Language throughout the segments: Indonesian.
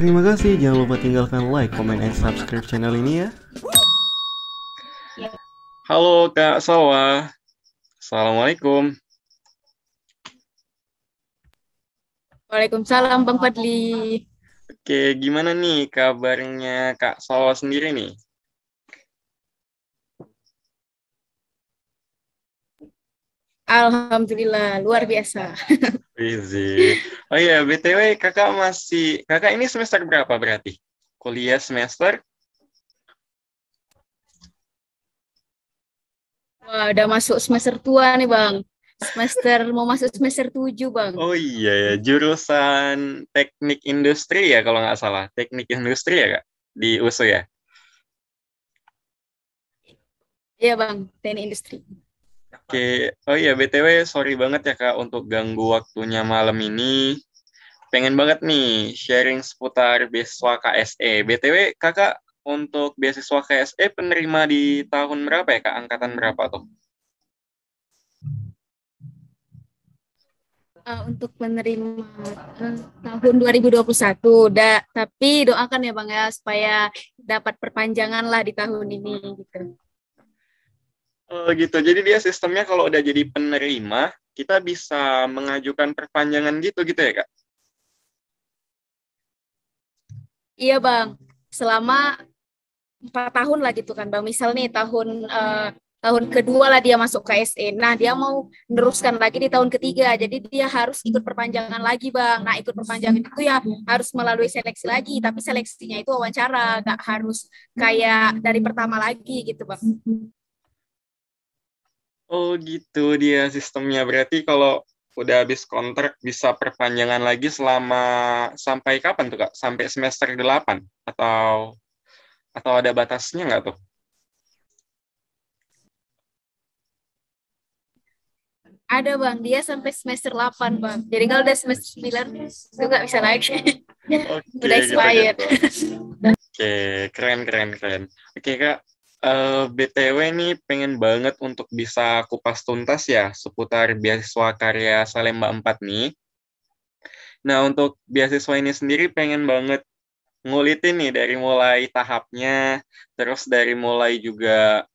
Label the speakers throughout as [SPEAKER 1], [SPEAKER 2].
[SPEAKER 1] Terima kasih, jangan lupa tinggalkan like, comment, and subscribe channel ini ya.
[SPEAKER 2] Halo Kak Salwa, Assalamualaikum.
[SPEAKER 3] Waalaikumsalam Bang Fadli.
[SPEAKER 2] Oke, gimana nih kabarnya Kak Salwa sendiri nih?
[SPEAKER 3] Alhamdulillah, luar biasa.
[SPEAKER 2] Wizi. Oh iya, BTW kakak ini semester berapa berarti? Kuliah semester?
[SPEAKER 3] Wah, udah masuk semester tua nih Bang. Mau masuk semester 7 Bang.
[SPEAKER 2] Oh iya ya, jurusan teknik industri ya kalau nggak salah. Teknik industri ya Kak, di USU ya?
[SPEAKER 3] Iya Bang, teknik industri.
[SPEAKER 2] Oke, oh iya BTW sorry banget ya Kak untuk ganggu waktunya malam ini. Pengen banget nih sharing seputar beasiswa KSE. BTW kakak untuk beasiswa KSE penerima di tahun berapa ya Kak? Angkatan berapa tuh?
[SPEAKER 3] Untuk menerima tahun 2021, tapi doakan ya Bang ya supaya dapat perpanjangan lah di tahun ini gitu.
[SPEAKER 2] Oh gitu, jadi dia sistemnya kalau udah jadi penerima, kita bisa mengajukan perpanjangan gitu ya Kak?
[SPEAKER 3] Iya Bang, selama 4 tahun lah gitu kan Bang. Misal nih tahun kedua lah dia masuk KSE. Nah, dia mau meneruskan lagi di tahun ketiga. Jadi dia harus ikut perpanjangan lagi, Bang. Nah, ikut perpanjangan itu ya harus melalui seleksi lagi. Tapi seleksinya itu wawancara, nggak harus kayak dari pertama lagi gitu, Bang.
[SPEAKER 2] Oh gitu dia sistemnya. Berarti kalau udah habis kontrak bisa perpanjangan lagi selama sampai kapan tuh Kak? Sampai semester 8 atau ada batasnya nggak tuh?
[SPEAKER 3] Ada, Bang. Dia sampai semester 8 Bang. Jadi kalau udah semester 9 itu nggak bisa lagi.
[SPEAKER 2] Oke,
[SPEAKER 3] Udah
[SPEAKER 2] gitu
[SPEAKER 3] expired.
[SPEAKER 2] gitu. Oke, keren. Oke Kak, BTW nih pengen banget untuk bisa kupas tuntas ya seputar beasiswa karya Salemba 4 nih. Nah, untuk beasiswa ini sendiri pengen banget ngulitin nih dari mulai tahapnya, terus dari mulai juga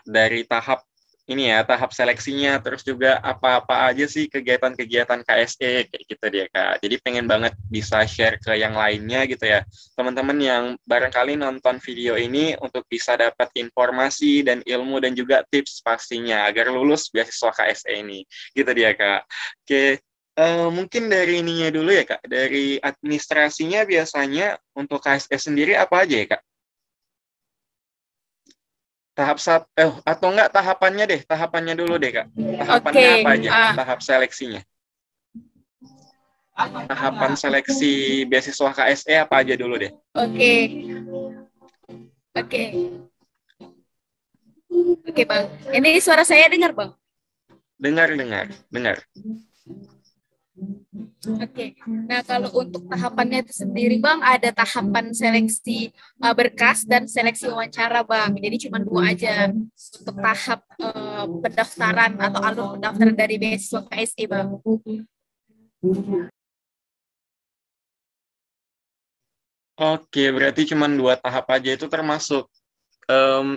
[SPEAKER 2] dari tahap ini ya, tahap seleksinya, terus juga apa-apa aja sih kegiatan-kegiatan KSE kayak gitu dia Kak. Jadi pengen banget bisa share ke yang lainnya gitu ya. Teman-teman yang barangkali nonton video ini untuk bisa dapat informasi dan ilmu dan juga tips pastinya agar lulus beasiswa KSE ini. Gitu dia Kak. Oke, mungkin dari ininya dulu ya Kak. Dari administrasinya biasanya untuk KSE sendiri apa aja ya Kak? Atau enggak tahapannya dulu deh Kak. Tahapannya
[SPEAKER 3] Oke.
[SPEAKER 2] apa aja? Tahap seleksinya. Tahapan seleksi beasiswa KSE apa aja dulu deh?
[SPEAKER 3] Oke. Oke. Oke, Bang. Ini suara saya dengar, Bang?
[SPEAKER 2] Dengar.
[SPEAKER 3] Oke. Nah, kalau untuk tahapannya itu sendiri, Bang, ada tahapan seleksi berkas dan seleksi wawancara, Bang. Jadi cuma dua aja untuk tahap pendaftaran atau alur pendaftaran dari beasiswa KSE, Bang.
[SPEAKER 2] Oke, berarti cuma 2 tahap aja itu termasuk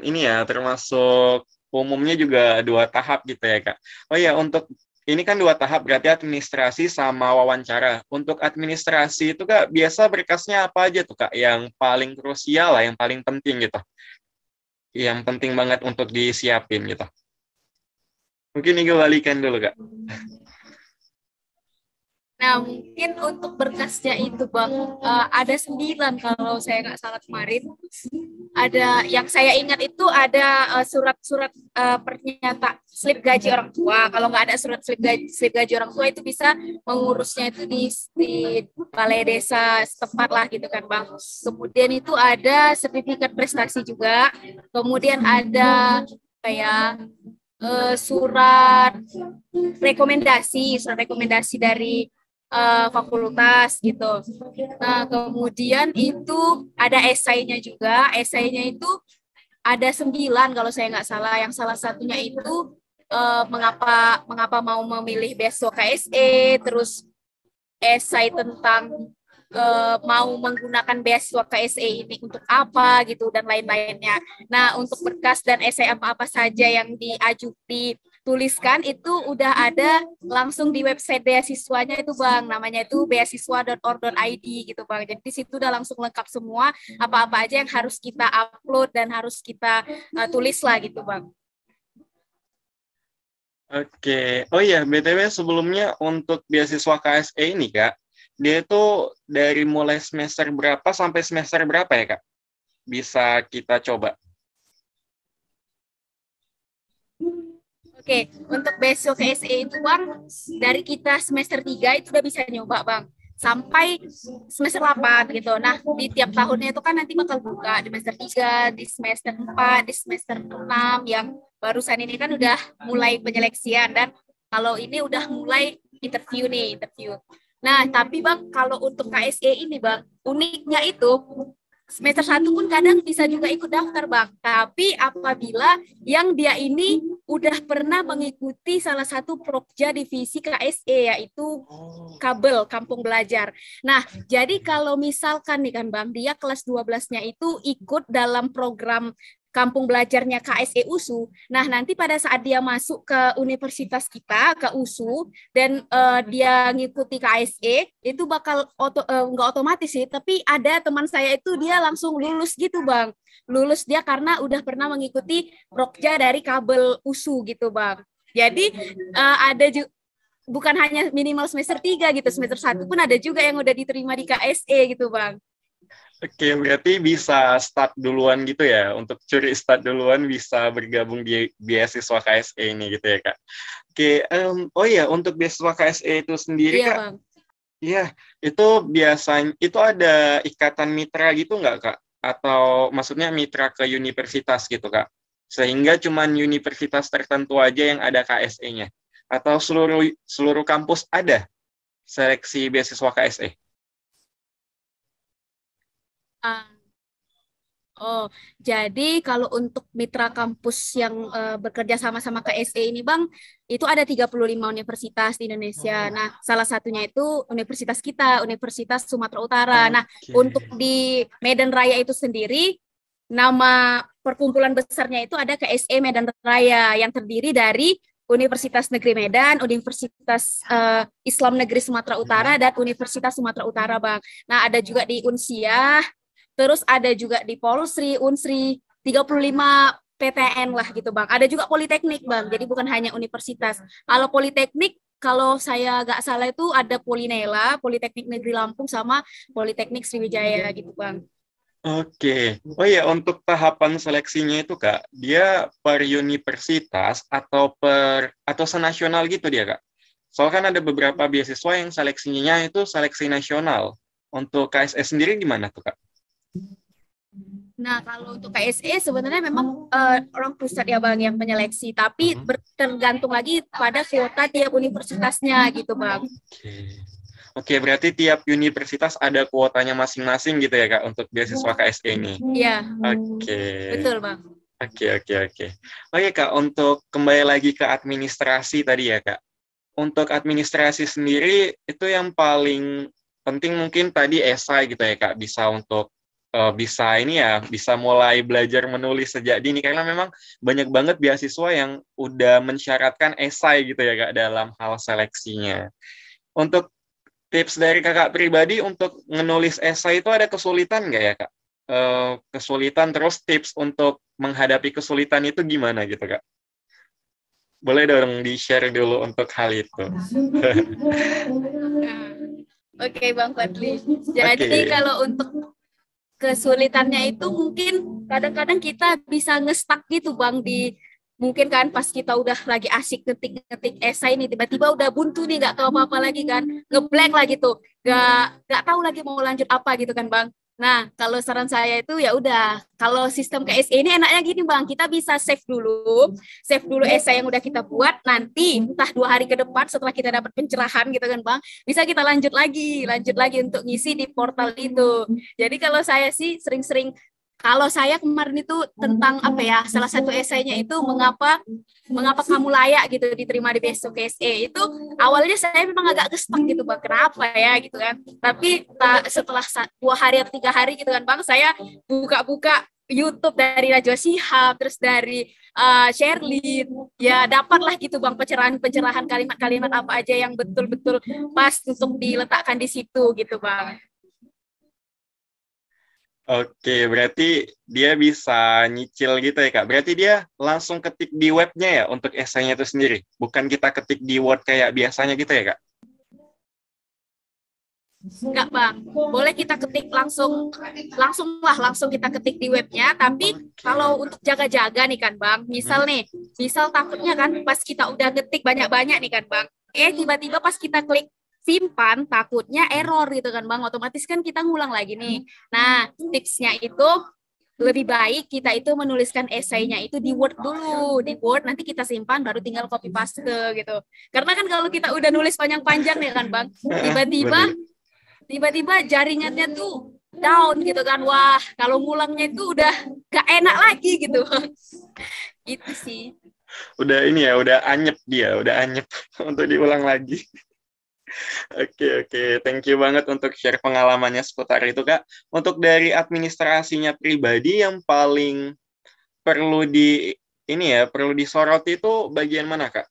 [SPEAKER 2] ini ya, termasuk umumnya juga 2 tahap gitu ya Kak. Oh ya, untuk ini kan 2 tahap berarti administrasi sama wawancara. Untuk administrasi itu Kak, biasa berkasnya apa aja tuh Kak yang paling krusial lah, yang paling penting gitu. Yang penting banget untuk disiapin gitu. Mungkin Igo balikan dulu Kak.
[SPEAKER 3] Nah, mungkin untuk berkasnya itu, Bang, ada 9 kalau saya nggak salah kemarin. Ada yang saya ingat itu ada surat-surat pernyataan slip gaji orang tua. Kalau nggak ada slip gaji orang tua itu bisa mengurusnya itu di balai desa setempat lah gitu kan, Bang. Kemudian itu ada sertifikat prestasi juga. Kemudian ada kayak surat rekomendasi dari fakultas gitu. Nah, kemudian itu ada esainya juga. Esainya itu ada 9 kalau saya nggak salah. Yang salah satunya itu mengapa mau memilih beasiswa KSE, terus esai tentang mau menggunakan beasiswa KSE ini untuk apa gitu dan lain-lainnya. Nah, untuk berkas dan esai apa-apa saja yang dituliskan itu udah ada langsung di website beasiswanya itu Bang, namanya itu beasiswa.or.id gitu Bang. Jadi di situ udah langsung lengkap semua apa-apa aja yang harus kita upload dan harus kita tulis lah gitu Bang.
[SPEAKER 2] Oke. Oh iya, BTW sebelumnya untuk beasiswa KSE ini, Kak, dia itu dari mulai semester berapa sampai semester berapa ya, Kak? Bisa kita coba.
[SPEAKER 3] Oke, untuk beasiswa KSE itu Bang, dari kita semester 3 itu udah bisa nyoba Bang. Sampai semester 8 gitu. Nah, di tiap tahunnya itu kan nanti bakal buka di semester 3, di semester 4, di semester 6 yang barusan ini kan udah mulai penyeleksian dan kalau ini udah mulai interview. Nah, tapi Bang, kalau untuk KSE ini Bang, uniknya itu semester 1 pun kadang bisa juga ikut daftar Bang. Tapi apabila yang dia ini udah pernah mengikuti salah satu prokja divisi KSE yaitu Kabel Kampung Belajar. Nah, jadi kalau misalkan nih kan Bang, dia kelas 12-nya itu ikut dalam program Kampung Belajarnya KSE USU. Nah, nanti pada saat dia masuk ke universitas kita, ke USU, dan dia ngikuti KSE, itu bakal nggak otomatis sih, tapi ada teman saya itu dia langsung lulus gitu, Bang. Lulus dia karena udah pernah mengikuti prokja dari Kabel USU gitu, Bang. Jadi ada juga bukan hanya minimal semester 3 gitu, semester 1 pun ada juga yang udah diterima di KSE gitu, Bang.
[SPEAKER 2] Oke, berarti bisa start duluan gitu ya. Untuk curi start duluan bisa bergabung di beasiswa KSE ini gitu ya, Kak. Oke, oh iya, untuk beasiswa KSE itu sendiri,
[SPEAKER 3] Iya,
[SPEAKER 2] Kak.
[SPEAKER 3] Bang.
[SPEAKER 2] Iya, itu biasanya, itu ada ikatan mitra gitu nggak, Kak? Atau maksudnya mitra ke universitas gitu, Kak? Sehingga cuman universitas tertentu aja yang ada KSE-nya. Atau seluruh kampus ada seleksi beasiswa KSE?
[SPEAKER 3] Oh, jadi kalau untuk mitra kampus yang bekerja sama-sama KSE ini, Bang, itu ada 35 universitas di Indonesia. Nah, salah satunya itu universitas kita, Universitas Sumatera Utara. Nah, untuk di Medan Raya itu sendiri, nama perkumpulan besarnya itu ada KSE Medan Raya yang terdiri dari Universitas Negeri Medan, Universitas Islam Negeri Sumatera Utara, dan Universitas Sumatera Utara, Bang. Nah, ada juga di Unsia. Terus ada juga di Polsri, Unsri, 35 PTN lah gitu Bang. Ada juga Politeknik Bang, jadi bukan hanya universitas. Kalau Politeknik, kalau saya nggak salah itu ada Polinela, Politeknik Negeri Lampung, sama Politeknik Sriwijaya gitu Bang.
[SPEAKER 2] Oke. Oh iya, untuk tahapan seleksinya itu Kak, dia per universitas atau senasional gitu dia Kak? Soalnya kan ada beberapa beasiswa yang seleksinya itu seleksi nasional. Untuk KSE sendiri gimana tuh Kak?
[SPEAKER 3] Nah, kalau untuk KSE sebenarnya memang orang pusat ya Bang yang menyeleksi, tapi tergantung lagi pada kuota tiap universitasnya gitu Bang.
[SPEAKER 2] Oke, berarti tiap universitas ada kuotanya masing-masing gitu ya Kak untuk beasiswa KSE ini?
[SPEAKER 3] Iya.
[SPEAKER 2] Oke.
[SPEAKER 3] Betul Bang.
[SPEAKER 2] Oke. Oke Kak, untuk kembali lagi ke administrasi tadi ya Kak. Untuk administrasi sendiri itu yang paling penting mungkin tadi esai gitu ya Kak, bisa mulai belajar menulis sejak dini karena memang banyak banget beasiswa yang udah mensyaratkan esai gitu ya Kak dalam hal seleksinya. Untuk tips dari Kakak pribadi untuk menulis esai itu ada kesulitan nggak ya Kak? Kesulitan terus tips untuk menghadapi kesulitan itu gimana gitu Kak? Boleh dong di-share dulu untuk hal itu.
[SPEAKER 3] Oke Bang Fadli. Jadi kalau untuk kesulitannya itu mungkin kadang-kadang kita bisa nge-stuck gitu Bang di mungkin kan pas kita udah lagi asik ngetik esai ini tiba-tiba udah buntu nih nggak tahu apa-apa lagi kan ngeblank lah gitu nggak tahu lagi mau lanjut apa gitu kan Bang. Nah kalau saran saya itu ya udah kalau sistem KSE ini enaknya gini Bang, kita bisa save dulu esai yang udah kita buat, nanti entah 2 hari ke depan setelah kita dapat pencerahan gitu kan Bang, bisa kita lanjut lagi untuk ngisi di portal itu. Jadi kalau saya sih sering-sering Kalau saya kemarin itu tentang apa ya, salah satu esainya itu mengapa kamu layak gitu diterima di Beasiswa KSE. Itu awalnya saya memang agak gestak gitu Bang, kenapa ya gitu kan. Tapi setelah 2 hari atau 3 hari gitu kan Bang, saya buka-buka YouTube dari Najwa Shihab, terus dari Sherlyn, ya dapatlah gitu Bang pencerahan kalimat-kalimat apa aja yang betul-betul pas untuk diletakkan di situ gitu Bang.
[SPEAKER 2] Oke, berarti dia bisa nyicil gitu ya, Kak. Berarti dia langsung ketik di webnya ya untuk esainya itu sendiri. Bukan kita ketik di Word kayak biasanya gitu ya, Kak?
[SPEAKER 3] Enggak Bang, boleh kita ketik langsung kita ketik di webnya. Tapi kalau untuk jaga-jaga nih kan Bang, misal takutnya kan pas kita udah ketik banyak-banyak nih kan Bang, tiba-tiba pas kita klik simpan takutnya error gitu kan Bang, otomatis kan kita ngulang lagi nih. Nah, tipsnya itu lebih baik kita itu menuliskan esainya itu di Word dulu. Di Word nanti kita simpan baru tinggal copy paste gitu. Karena kan kalau kita udah nulis panjang-panjang nih kan Bang, tiba-tiba jaringannya tuh down gitu kan. Wah, kalau ngulangnya itu udah gak enak lagi gitu Bang. Gitu sih.
[SPEAKER 2] Udah ini ya, udah anyep untuk diulang lagi. Oke. Thank you banget untuk share pengalamannya seputar itu, Kak. Untuk dari administrasinya pribadi yang paling perlu disoroti itu bagian mana, Kak?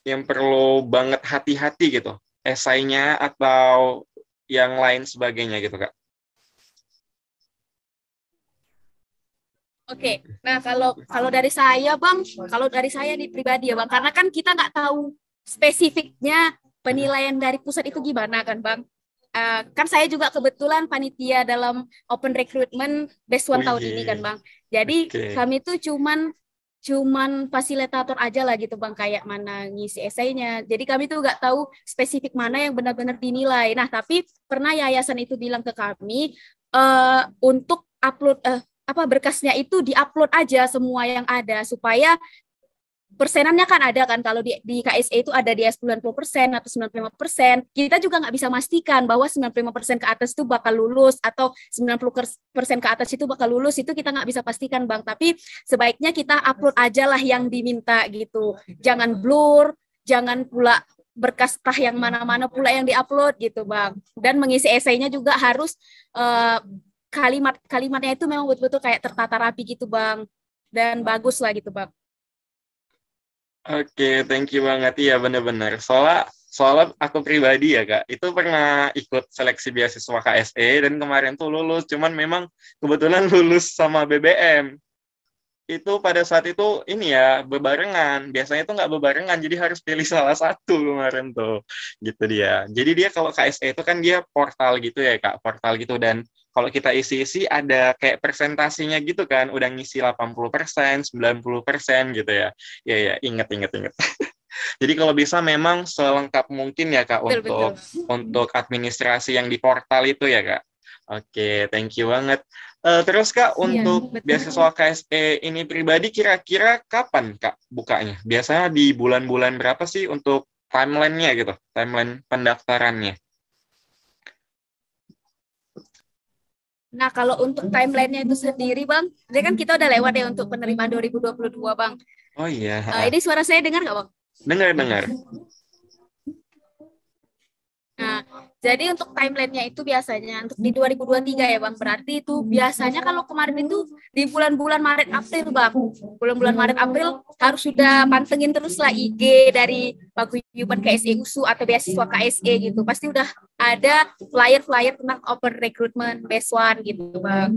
[SPEAKER 2] Yang perlu banget hati-hati gitu. Esainya atau yang lain sebagainya gitu, Kak.
[SPEAKER 3] Oke. Nah, kalau dari saya, Bang, di pribadi ya, Bang, karena kan kita nggak tahu spesifiknya penilaian dari pusat itu gimana kan Bang. Kan saya juga kebetulan panitia dalam open recruitment batch 1 tahun ini kan Bang. Jadi kami tuh cuman fasilitator aja lah gitu Bang, kayak mana ngisi esainya. Jadi kami tuh nggak tahu spesifik mana yang benar-benar dinilai. Nah, tapi pernah yayasan itu bilang ke kami untuk upload berkasnya itu diupload aja semua yang ada supaya persenannya kan ada kan, kalau di KSE itu ada di 90% atau 95%, kita juga nggak bisa memastikan bahwa 95% ke atas itu bakal lulus atau 90% ke atas itu bakal lulus, itu kita nggak bisa pastikan Bang, tapi sebaiknya kita upload aja lah yang diminta gitu, jangan blur, jangan pula berkas yang mana-mana pula yang diupload gitu Bang, dan mengisi esainya juga harus kalimatnya itu memang betul-betul kayak tertata rapi gitu Bang, dan bagus lah gitu Bang.
[SPEAKER 2] Oke, thank you banget. Iya, benar-benar. Soalnya aku pribadi ya, Kak, itu pernah ikut seleksi beasiswa KSE dan kemarin tuh lulus. Cuman memang kebetulan lulus sama BBM. Itu pada saat itu ini ya, bebarengan. Biasanya tuh nggak bebarengan, jadi harus pilih salah satu kemarin tuh. Gitu dia. Jadi dia kalau KSE itu kan dia portal gitu ya, Kak. Portal gitu, dan kalau kita isi-isi ada kayak presentasinya gitu kan, udah ngisi 80%, 90% gitu ya. Ya, inget. Jadi kalau bisa memang selengkap mungkin ya Kak untuk administrasi yang di portal itu ya Kak. Oke, thank you banget. Terus Kak, untuk beasiswa KSE ini pribadi kira-kira kapan Kak bukanya? Biasanya di bulan-bulan berapa sih untuk timeline-nya gitu, timeline pendaftarannya?
[SPEAKER 3] Nah, kalau untuk timeline-nya itu sendiri, Bang, ini kan kita udah lewat ya untuk penerimaan 2022, Bang.
[SPEAKER 2] Oh iya.
[SPEAKER 3] Ini suara saya dengar nggak, Bang?
[SPEAKER 2] Dengar.
[SPEAKER 3] Nah, jadi untuk timeline-nya itu biasanya untuk di 2023 ya, Bang. Berarti itu biasanya kalau kemarin itu di bulan-bulan Maret April, Bang. Bulan-bulan Maret April harus sudah pantengin terus lah IG dari Paguyuban KSE USU atau beasiswa KSE gitu. Pasti udah ada flyer-flyer tentang open recruitment batch 1 gitu, Bang.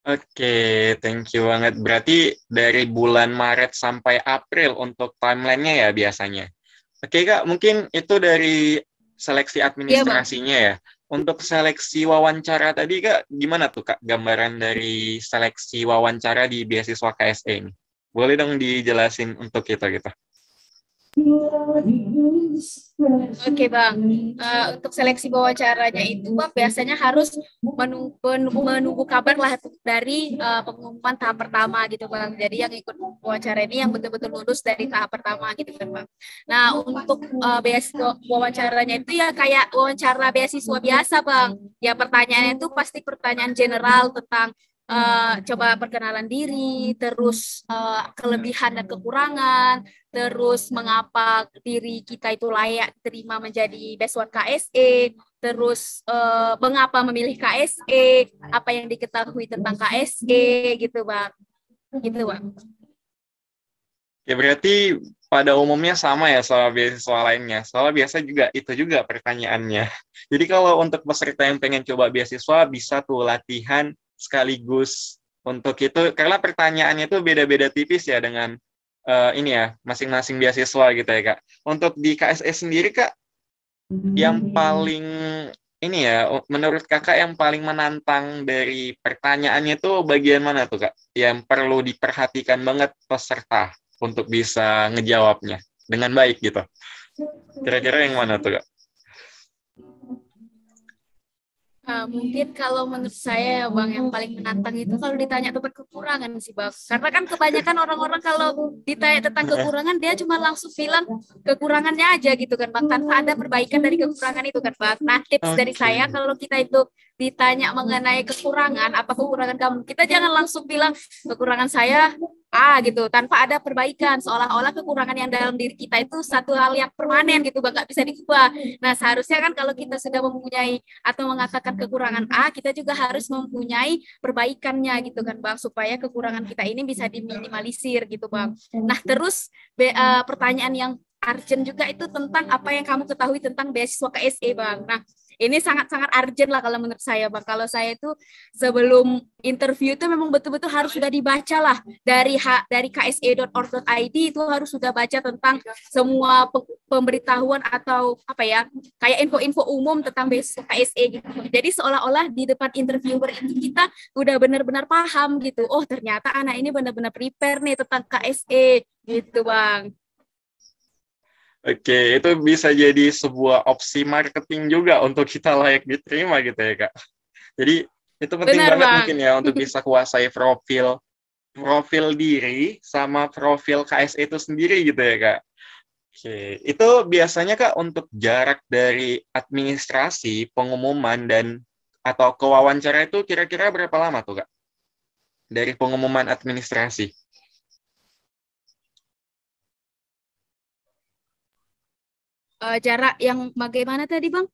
[SPEAKER 2] Oke, thank you banget. Berarti dari bulan Maret sampai April untuk timeline-nya ya biasanya. Oke Kak, mungkin itu dari seleksi administrasinya ya. Untuk seleksi wawancara tadi Kak, gimana tuh Kak gambaran dari seleksi wawancara di beasiswa KSE ini? Boleh dong dijelasin untuk kita gitu.
[SPEAKER 3] Oke Bang, untuk seleksi wawancaranya itu Bang biasanya harus menunggu kabar lah dari pengumuman tahap pertama gitu Bang. Jadi yang ikut wawancara ini yang betul-betul lulus dari tahap pertama gitu kan Bang. Nah untuk beasiswa wawancaranya itu ya kayak wawancara beasiswa biasa Bang. Ya pertanyaannya itu pasti pertanyaan general tentang coba perkenalan diri, terus kelebihan dan kekurangan, terus mengapa diri kita itu layak terima menjadi Baswan KSE, terus mengapa memilih KSE, apa yang diketahui tentang KSE gitu Bang. Gitu Bang.
[SPEAKER 2] Ya berarti pada umumnya sama ya soal beasiswa lainnya. Soalnya biasa juga itu juga pertanyaannya. Jadi kalau untuk peserta yang pengen coba beasiswa bisa tuh latihan sekaligus untuk itu karena pertanyaannya tuh beda-beda tipis ya dengan ini ya masing-masing beasiswa gitu ya Kak. Untuk di KSE sendiri Kak yang paling ini ya menurut Kakak yang paling menantang dari pertanyaannya tuh bagian mana tuh Kak? Yang perlu diperhatikan banget peserta untuk bisa ngejawabnya dengan baik gitu. Kira-kira yang mana tuh Kak?
[SPEAKER 3] Mungkin kalau menurut saya ya Bang yang paling menantang itu kalau ditanya tentang kekurangan sih Bang. Karena kan kebanyakan orang-orang kalau ditanya tentang kekurangan dia cuma langsung bilang kekurangannya aja gitu kan Bang tanpa ada perbaikan dari kekurangan itu kan Bang. Nah tips dari saya kalau kita itu ditanya mengenai kekurangan apa kekurangan kamu kita jangan langsung bilang kekurangan saya gitu tanpa ada perbaikan seolah-olah kekurangan yang dalam diri kita itu satu hal yang permanen gitu Bang nggak bisa diubah. Nah seharusnya kan kalau kita sudah mempunyai atau mengatakan kekurangan kita juga harus mempunyai perbaikannya gitu kan Bang supaya kekurangan kita ini bisa diminimalisir gitu Bang. Nah terus pertanyaan yang urgent juga itu tentang apa yang kamu ketahui tentang beasiswa KSE Bang. Nah ini sangat-sangat urgent lah kalau menurut saya Bang. Kalau saya itu sebelum interview itu memang betul-betul harus sudah dibaca lah dari kse.org.id itu harus sudah baca tentang semua pemberitahuan atau apa ya kayak info-info umum tentang beasiswa KSE gitu. Jadi seolah-olah di depan interviewer itu kita udah benar-benar paham gitu. Oh ternyata anak ini benar-benar prepare nih tentang KSE gitu Bang.
[SPEAKER 2] Oke, itu bisa jadi sebuah opsi marketing juga untuk kita layak diterima gitu ya Kak. Jadi itu penting
[SPEAKER 3] Benar,
[SPEAKER 2] banget
[SPEAKER 3] Bang.
[SPEAKER 2] mungkin ya untuk bisa kuasai profil diri sama profil KSE itu sendiri gitu ya Kak. Oke, itu biasanya Kak untuk jarak dari administrasi, pengumuman dan atau ke wawancara itu kira-kira berapa lama tuh Kak? Dari pengumuman administrasi.
[SPEAKER 3] Jarak yang bagaimana tadi Bang?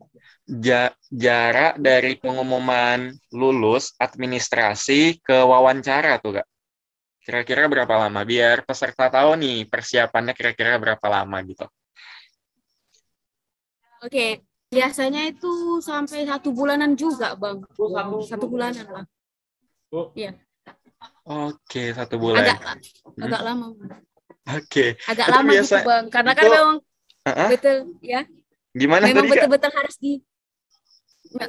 [SPEAKER 2] Jarak dari pengumuman lulus administrasi ke wawancara tuh Kak. Kira-kira berapa lama? Biar peserta tahu nih persiapannya kira-kira berapa lama gitu.
[SPEAKER 3] Oke, biasanya itu sampai 1 bulanan juga Bang. 1 bulanan lah. Iya.
[SPEAKER 2] Oke, 1 bulan.
[SPEAKER 3] Agak lama.
[SPEAKER 2] Oke.
[SPEAKER 3] Agak
[SPEAKER 2] Itu
[SPEAKER 3] lama
[SPEAKER 2] biasa,
[SPEAKER 3] gitu Bang. Karena kan memang betul ya.
[SPEAKER 2] Gimana
[SPEAKER 3] Memang
[SPEAKER 2] tadi Kak?
[SPEAKER 3] betul-betul harus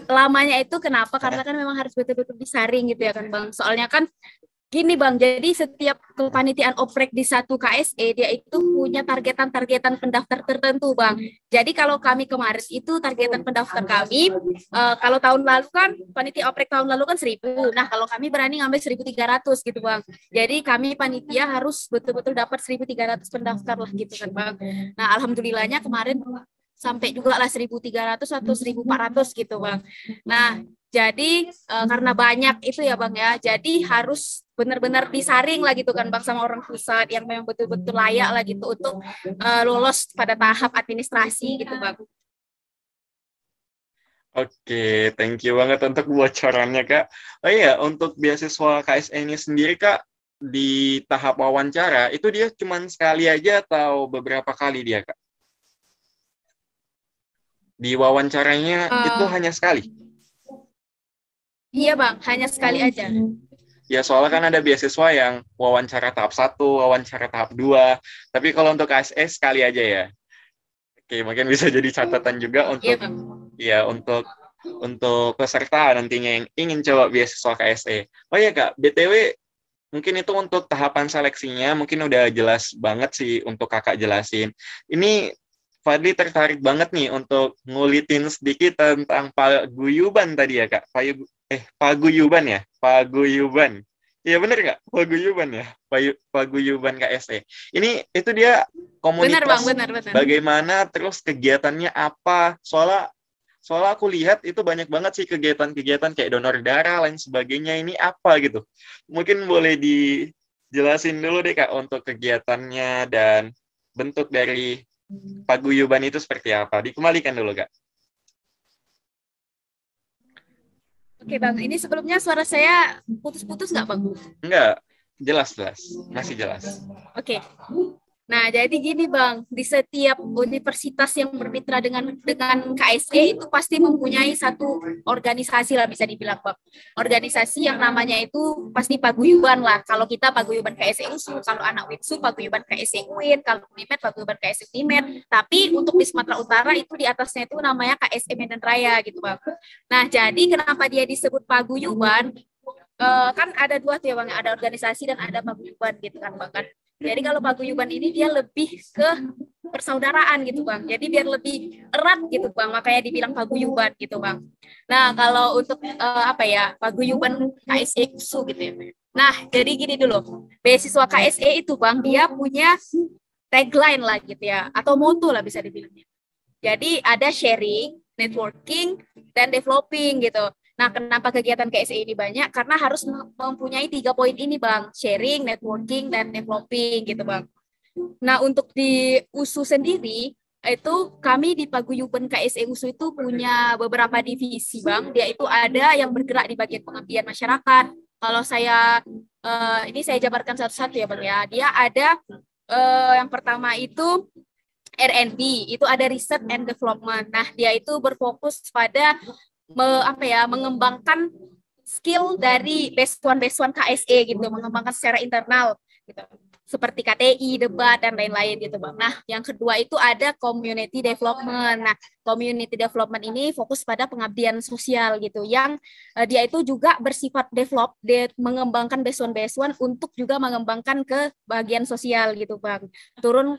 [SPEAKER 3] lamanya itu kenapa? Karena kan memang harus betul-betul disaring gitu ya kan Bang. Soalnya kan gini Bang, jadi setiap kepanitiaan oprek di satu KSE dia itu punya targetan pendaftar tertentu Bang. Jadi kalau kami kemarin itu targetan pendaftar kami, kalau tahun lalu kan panitia oprek tahun lalu kan 1.000. Nah kalau kami berani ngambil 1.300 gitu Bang. Jadi kami panitia harus betul-betul dapat 1.300 pendaftar lah gitu kan Bang. Nah alhamdulillahnya kemarin sampai juga lah 1.300 atau 1.400 gitu Bang. Nah jadi karena banyak itu ya Bang ya, jadi harus benar-benar disaring lah gitu kan Bang sama orang pusat yang memang betul-betul layak lah gitu untuk lolos pada tahap administrasi gitu Bang.
[SPEAKER 2] Oke, thank you banget untuk bocorannya Kak. Oh iya, untuk beasiswa KSE ini sendiri Kak, di tahap wawancara, itu dia cuma sekali aja atau beberapa kali dia Kak? Di wawancaranya itu hanya sekali?
[SPEAKER 3] Iya Bang, hanya sekali aja.
[SPEAKER 2] Ya soalnya kan ada beasiswa yang wawancara tahap 1, wawancara tahap 2. Tapi kalau untuk KSE sekali aja ya. Oke, mungkin bisa jadi catatan juga untuk untuk peserta nantinya yang ingin coba beasiswa KSE. Oh iya Kak, BTW mungkin itu untuk tahapan seleksinya, mungkin udah jelas banget sih untuk kakak jelasin. Ini Fadli tertarik banget nih untuk ngulitin sedikit tentang paguyuban tadi ya kak. Paguyuban ya, paguyuban. Iya bener nggak? Paguyuban ya, paguyuban KSE. Ini itu dia komunitas.
[SPEAKER 3] Benar bang, benar.
[SPEAKER 2] Bagaimana, terus kegiatannya apa? Soalnya aku lihat itu banyak banget sih kegiatan-kegiatan kayak donor darah lain sebagainya. Ini apa gitu? Mungkin boleh dijelasin dulu deh kak untuk kegiatannya dan bentuk dari paguyuban itu seperti apa? Dikembalikan dulu kak.
[SPEAKER 3] Oke bang, ini sebelumnya suara saya putus-putus nggak bang?
[SPEAKER 2] Enggak, jelas, masih jelas.
[SPEAKER 3] Oke. Nah, jadi gini Bang, di setiap universitas yang bermitra dengan KSE itu pasti mempunyai satu organisasi lah bisa dibilang Bang. Organisasi yang namanya itu pasti paguyuban lah. Kalau kita paguyuban KSE USU, kalau anak WITSU paguyuban KSE UIN, kalau UNIMED paguyuban KSE UNIMED. Tapi untuk di Sumatera Utara itu di atasnya itu namanya KSE Medan Raya gitu Bang. Nah, jadi kenapa dia disebut paguyuban? Kan ada dua tuh ya Bang, ada organisasi dan ada paguyuban gitu kan Bang kan. Jadi kalau paguyuban ini dia lebih ke persaudaraan gitu Bang. Jadi biar lebih erat gitu Bang, makanya dibilang paguyuban gitu Bang. Nah, kalau untuk paguyuban KSE USU gitu ya. Nah, jadi gini dulu. Beasiswa KSE itu Bang, dia punya tagline lah gitu ya, atau moto lah bisa dibilangnya. Jadi ada sharing, networking, dan developing gitu. Nah, kenapa kegiatan KSE ini banyak? Karena harus mempunyai 3 poin ini, Bang. Sharing, networking, dan developing, gitu, Bang. Nah, untuk di USU sendiri, itu kami di Paguyuban KSE USU itu punya beberapa divisi, Bang. Dia itu ada yang bergerak di bagian pengabdian masyarakat. Kalau ini saya jabarkan satu-satu ya, Bang, ya. Dia ada yang pertama itu R&D, itu ada Research and Development. Nah, dia itu berfokus pada mengembangkan skill dari besuan KSE gitu, mengembangkan secara internal gitu. Seperti KTI, debat dan lain-lain gitu, Bang. Nah, yang kedua itu ada community development. Nah, community development ini fokus pada pengabdian sosial gitu, yang dia itu juga bersifat mengembangkan besuan-besuan untuk juga mengembangkan ke bagian sosial gitu, Bang. Turun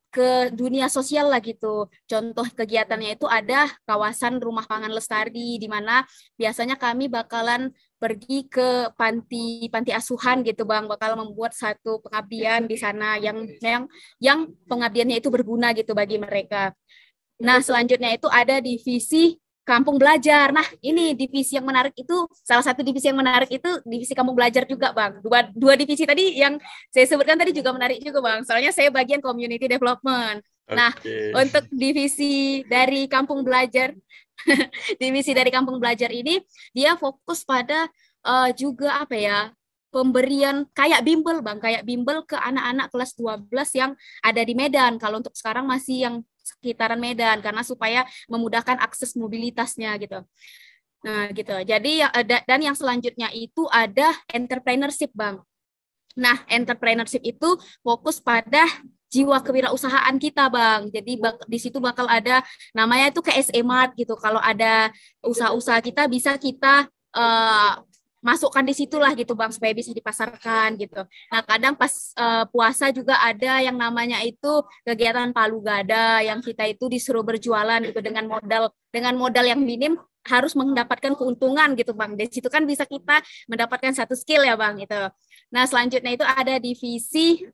[SPEAKER 3] ke dunia sosial lah gitu. Contoh kegiatannya itu ada kawasan rumah pangan lestari di mana biasanya kami bakalan pergi ke panti asuhan gitu Bang, bakal membuat satu pengabdian di sana yang pengabdiannya itu berguna gitu bagi mereka. Nah, selanjutnya itu ada divisi Kampung Belajar. Nah, ini divisi yang menarik itu, salah satu divisi yang menarik itu divisi Kampung Belajar juga, Bang. Dua divisi tadi yang saya sebutkan tadi juga menarik juga, Bang. Soalnya saya bagian community development. Nah, untuk divisi dari Kampung Belajar, divisi dari Kampung Belajar ini, dia fokus pada juga pemberian kayak bimbel, Bang. Kayak bimbel ke anak-anak kelas 12 yang ada di Medan. Kalau untuk sekarang masih yang sekitaran Medan karena supaya memudahkan akses mobilitasnya gitu. Nah, gitu. Jadi dan yang selanjutnya itu ada entrepreneurship, Bang. Nah, entrepreneurship itu fokus pada jiwa kewirausahaan kita, Bang. Jadi di situ bakal ada namanya itu KSE Mart gitu. Kalau ada usaha-usaha kita bisa kita masukkan di situlah gitu Bang, supaya bisa dipasarkan gitu. Nah, kadang pas puasa juga ada yang namanya itu kegiatan palu gada yang kita itu disuruh berjualan gitu dengan modal yang minim harus mendapatkan keuntungan gitu Bang. Di situ kan bisa kita mendapatkan satu skill ya Bang gitu. Nah, selanjutnya itu ada divisi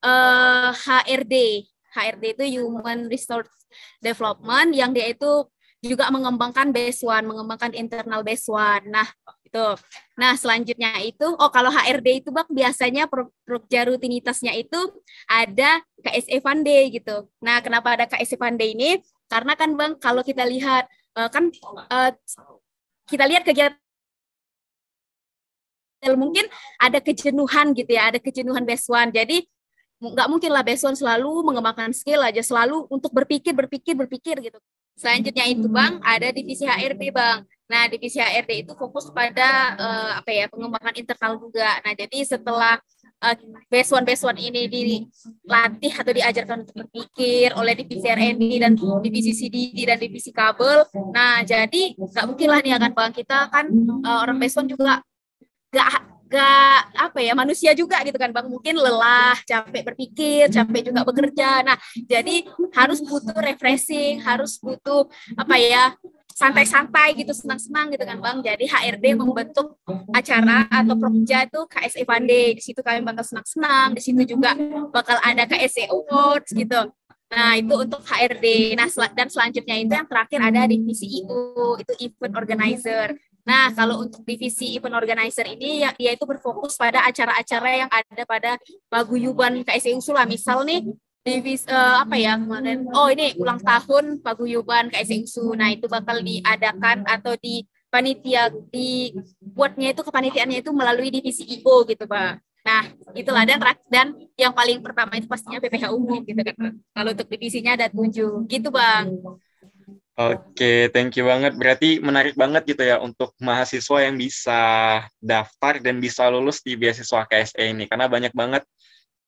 [SPEAKER 3] HRD. HRD itu Human Resource Development yang dia itu juga mengembangkan besuan, mengembangkan internal besuan. Nah, itu. Nah, selanjutnya itu, kalau HRD itu Bang biasanya program rutinitasnya itu ada KSE Fund Day gitu. Nah, kenapa ada KSE Fund Day ini? Karena kan Bang kalau kita lihat kita lihat kegiatan mungkin ada kejenuhan gitu ya, ada kejenuhan besuan. Jadi nggak mungkin lah besuan selalu mengembangkan skill aja, selalu untuk berpikir gitu. Selanjutnya itu Bang, ada divisi HRD Bang. Nah, divisi HRD itu fokus pada pengembangan internal juga. Nah, jadi setelah besuan-besuan ini dilatih atau diajarkan untuk berpikir oleh divisi R&D dan divisi CDD dan divisi kabel. Nah, jadi nggak mungkin lah nih akan Bang, kita kan orang besuan juga gak apa ya, manusia juga gitu kan Bang, mungkin lelah, capek berpikir, capek juga bekerja. Nah, jadi harus butuh refreshing, harus butuh apa ya, santai-santai gitu, senang-senang gitu kan Bang. Jadi HRD membentuk acara atau Prokja itu KSE Fun Day. Di situ kami bakal senang-senang, di situ juga bakal ada KSE Awards gitu. Nah, itu untuk HRD. Nah, dan selanjutnya itu yang terakhir ada divisi IO, itu event organizer. Nah, kalau untuk divisi event organizer ini ya, dia itu berfokus pada acara-acara yang ada pada paguyuban KSE Unsula. Misal nih divisi apa ya kemarin? Oh, ini ulang tahun paguyuban KSE Unsula. Nah, itu bakal diadakan atau di panitia dibuatnya itu kepanitiaannya itu melalui divisi IO gitu, Pak. Nah, itulah dan yang paling pertama itu pastinya PPH umum gitu kan. Kalau untuk divisinya ada 7 gitu, Bang.
[SPEAKER 2] Oke, thank you banget. Berarti menarik banget gitu ya untuk mahasiswa yang bisa daftar dan bisa lulus di beasiswa KSE ini. Karena banyak banget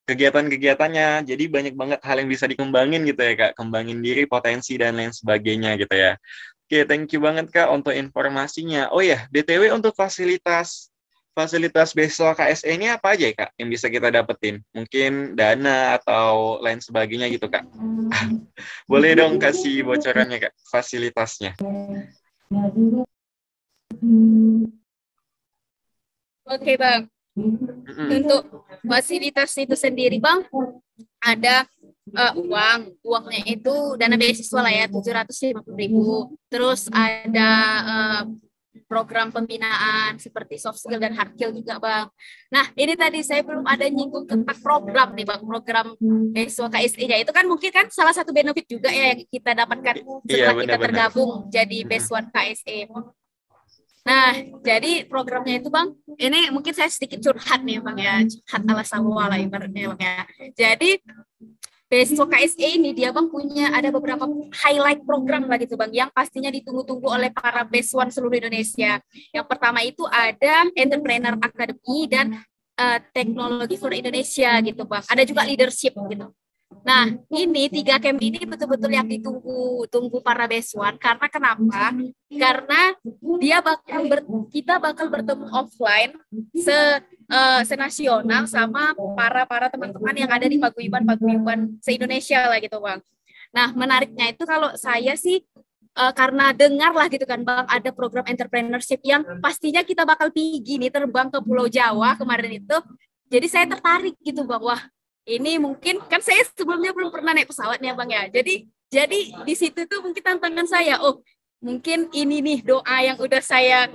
[SPEAKER 2] kegiatan-kegiatannya. Jadi banyak banget hal yang bisa dikembangin gitu ya, Kak. Kembangin diri, potensi, dan lain sebagainya gitu ya. Oke, thank you banget, Kak, untuk informasinya. Oh ya, BTW untuk fasilitas beasiswa KSE ini apa aja ya, Kak, yang bisa kita dapetin? Mungkin dana atau lain sebagainya gitu, Kak. Boleh dong kasih bocorannya, Kak, fasilitasnya.
[SPEAKER 3] Oke, Bang. Untuk fasilitas itu sendiri, Bang, ada uangnya itu dana beasiswa lah ya, 750.000. Terus ada program pembinaan seperti soft skill dan hard skill juga, Bang. Nah, ini tadi saya belum ada nyinggung tentang program nih, Bang. Program beasiswa KSE-nya itu kan mungkin kan salah satu benefit juga ya yang kita dapatkan setelah kita tergabung jadi beasiswa KSE. Nah, jadi programnya itu, Bang, ini mungkin saya sedikit curhat nih, Bang ya, curhat ala Samuel lah ibaratnya, Bang ya. Jadi beasiswa KSE ini dia, Bang, punya ada beberapa highlight program lah gitu, Bang, yang pastinya ditunggu-tunggu oleh para beasiswan seluruh Indonesia. Yang pertama itu ada Entrepreneur Academy dan Teknologi for Indonesia gitu, Bang. Ada juga leadership gitu. Nah, ini 3 camp ini betul-betul yang ditunggu para beasiswan. Karena kenapa? Karena dia kita bakal bertemu offline senasional sama para teman-teman yang ada di paguyuban se-Indonesia lah gitu, Bang. Nah, menariknya itu kalau saya sih karena dengar lah gitu kan, Bang, ada program entrepreneurship yang pastinya kita bakal pergi nih terbang ke Pulau Jawa kemarin itu. Jadi saya tertarik gitu, Bang. Wah, ini mungkin kan saya sebelumnya belum pernah naik pesawat nih, Bang ya. Jadi di situ tuh mungkin tantangan saya. Oh, mungkin ini nih doa yang udah saya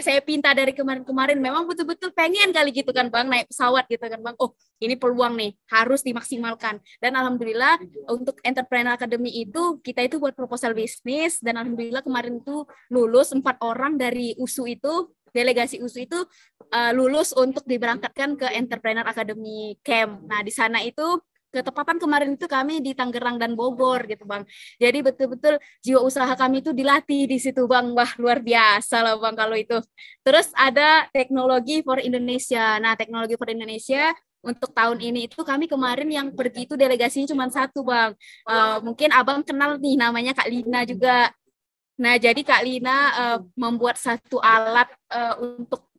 [SPEAKER 3] saya pinta dari kemarin-kemarin, memang betul-betul pengen kali gitu kan, Bang, naik pesawat gitu kan, Bang. Oh, ini peluang nih, harus dimaksimalkan. Dan alhamdulillah untuk Entrepreneur Academy itu kita itu buat proposal bisnis, dan alhamdulillah kemarin itu lulus 4 orang dari USU itu, delegasi USU itu lulus untuk diberangkatkan ke Entrepreneur Academy Camp. Nah, di sana itu ketepatan kemarin itu kami di Tangerang dan Bogor gitu, Bang. Jadi betul-betul jiwa usaha kami itu dilatih di situ, Bang. Wah, luar biasa lah, Bang, kalau itu. Terus ada Teknologi for Indonesia. Nah, Teknologi for Indonesia untuk tahun ini itu kami kemarin yang pergi itu delegasinya cuma 1, Bang. Mungkin Abang kenal nih, namanya Kak Lina juga. Nah, jadi Kak Lina membuat satu alat untuk